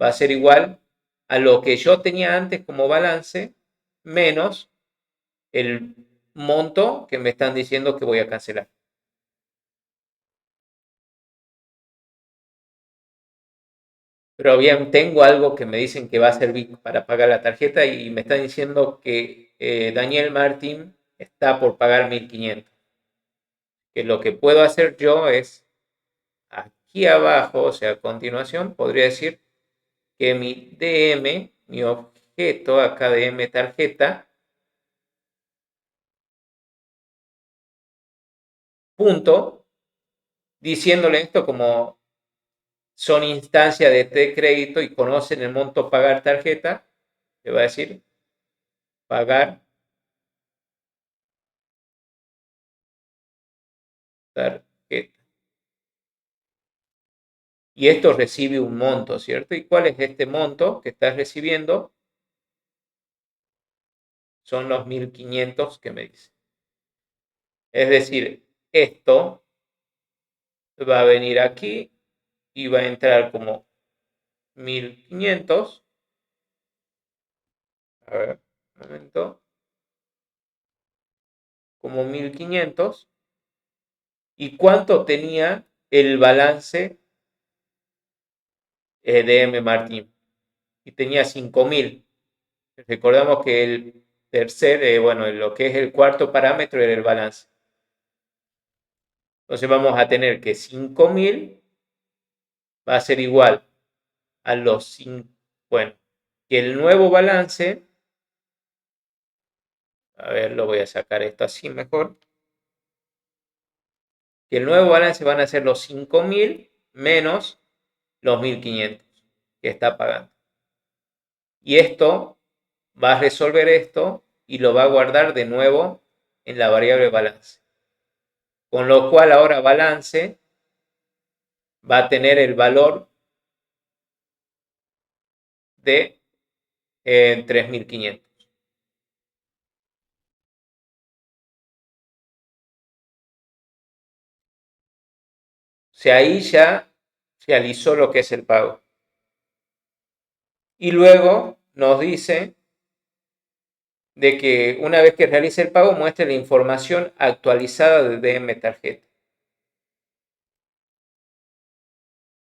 va a ser igual a lo que yo tenía antes como balance menos el monto que me están diciendo que voy a cancelar. Pero bien, tengo algo que me dicen que va a servir para pagar la tarjeta y me están diciendo que Daniel Martín está por pagar 1.500. Que lo que puedo hacer yo es aquí abajo, o sea, a continuación, podría decir que mi DM, mi objeto acá DM tarjeta, punto, diciéndole esto como son instancias de crédito y conocen el monto pagar tarjeta, le va a decir pagar tarjeta. Y esto recibe un monto, ¿cierto? ¿Y cuál es este monto que estás recibiendo? Son los 1.500 que me dice. Es decir, esto va a venir aquí y va a entrar como 1.500. A ver, un momento. Como 1.500. ¿Y cuánto tenía el balance de M. Martín? Y tenía 5.000. Recordamos que el tercer, bueno, lo que es el cuarto parámetro era el balance. Entonces vamos a tener que 5.000 va a ser igual a los 5, bueno, que el nuevo balance, a ver, lo voy a sacar esto así mejor, que el nuevo balance van a ser los 5.000 menos los 1.500 que está pagando. Y esto va a resolver esto y lo va a guardar de nuevo en la variable balance. Con lo cual ahora balance va a tener el valor de 3.500. O sea, ahí ya realizó lo que es el pago. Y luego nos dice de que una vez que realice el pago muestre la información actualizada de DM tarjeta.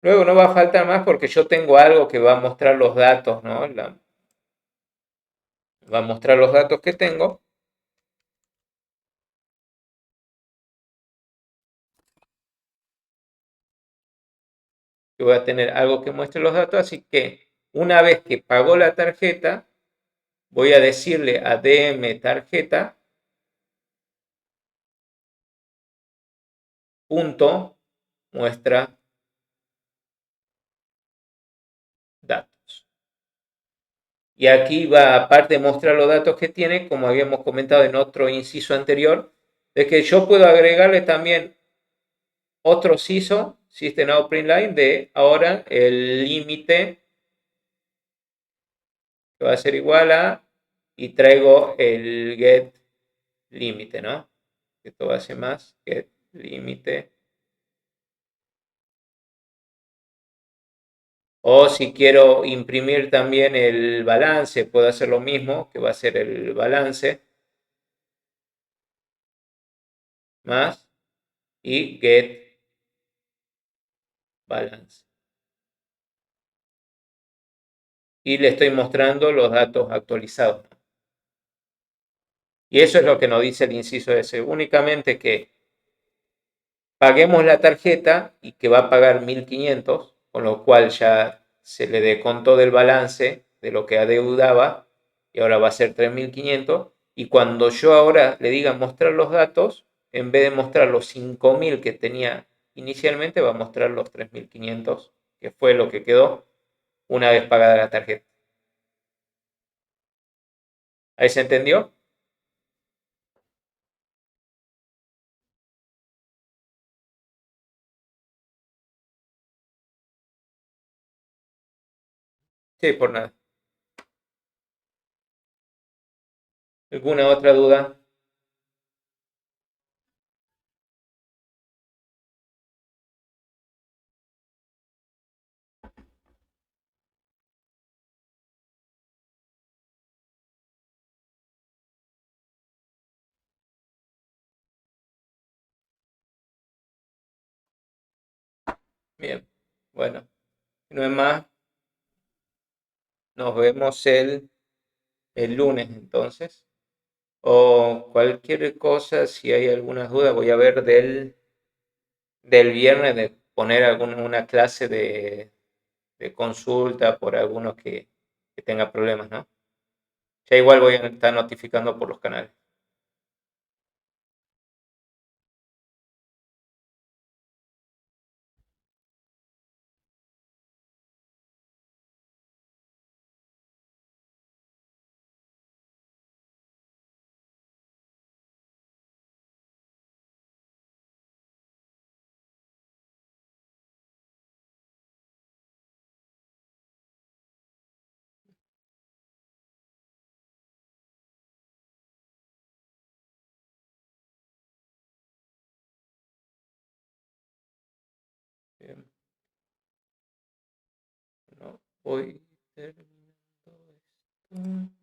Luego no va a faltar más porque yo tengo algo que va a mostrar los datos, ¿no? Va a mostrar los datos que tengo. Yo voy a tener algo que muestre los datos, así que una vez que pagó la tarjeta, voy a decirle a DM tarjeta punto muestra datos. Y aquí va, aparte de mostrar los datos que tiene, como habíamos comentado en otro inciso anterior, de que yo puedo agregarle también otro CISO, System Out Print Line, de ahora el límite que va a ser igual a, y traigo el get límite, ¿no? Esto va a ser más get límite. O si quiero imprimir también el balance, puedo hacer lo mismo, que va a ser el balance más y get balance. Y le estoy mostrando los datos actualizados. Y eso es lo que nos dice el inciso S. Únicamente que paguemos la tarjeta y que va a pagar 1.500, con lo cual ya se le descontó del balance de lo que adeudaba y ahora va a ser 3.500. Y cuando yo ahora le diga mostrar los datos, en vez de mostrar los 5.000 que tenía inicialmente va a mostrar los 3.500, que fue lo que quedó una vez pagada la tarjeta. ¿Ahí se entendió? Sí, por nada. ¿Alguna otra duda? Bien, bueno, si no es más, nos vemos el lunes entonces. O cualquier cosa, si hay alguna duda, voy a ver del viernes de poner una clase de consulta por algunos que tenga problemas, ¿no? Ya igual voy a estar notificando por los canales. Bien, no voy terminando esto.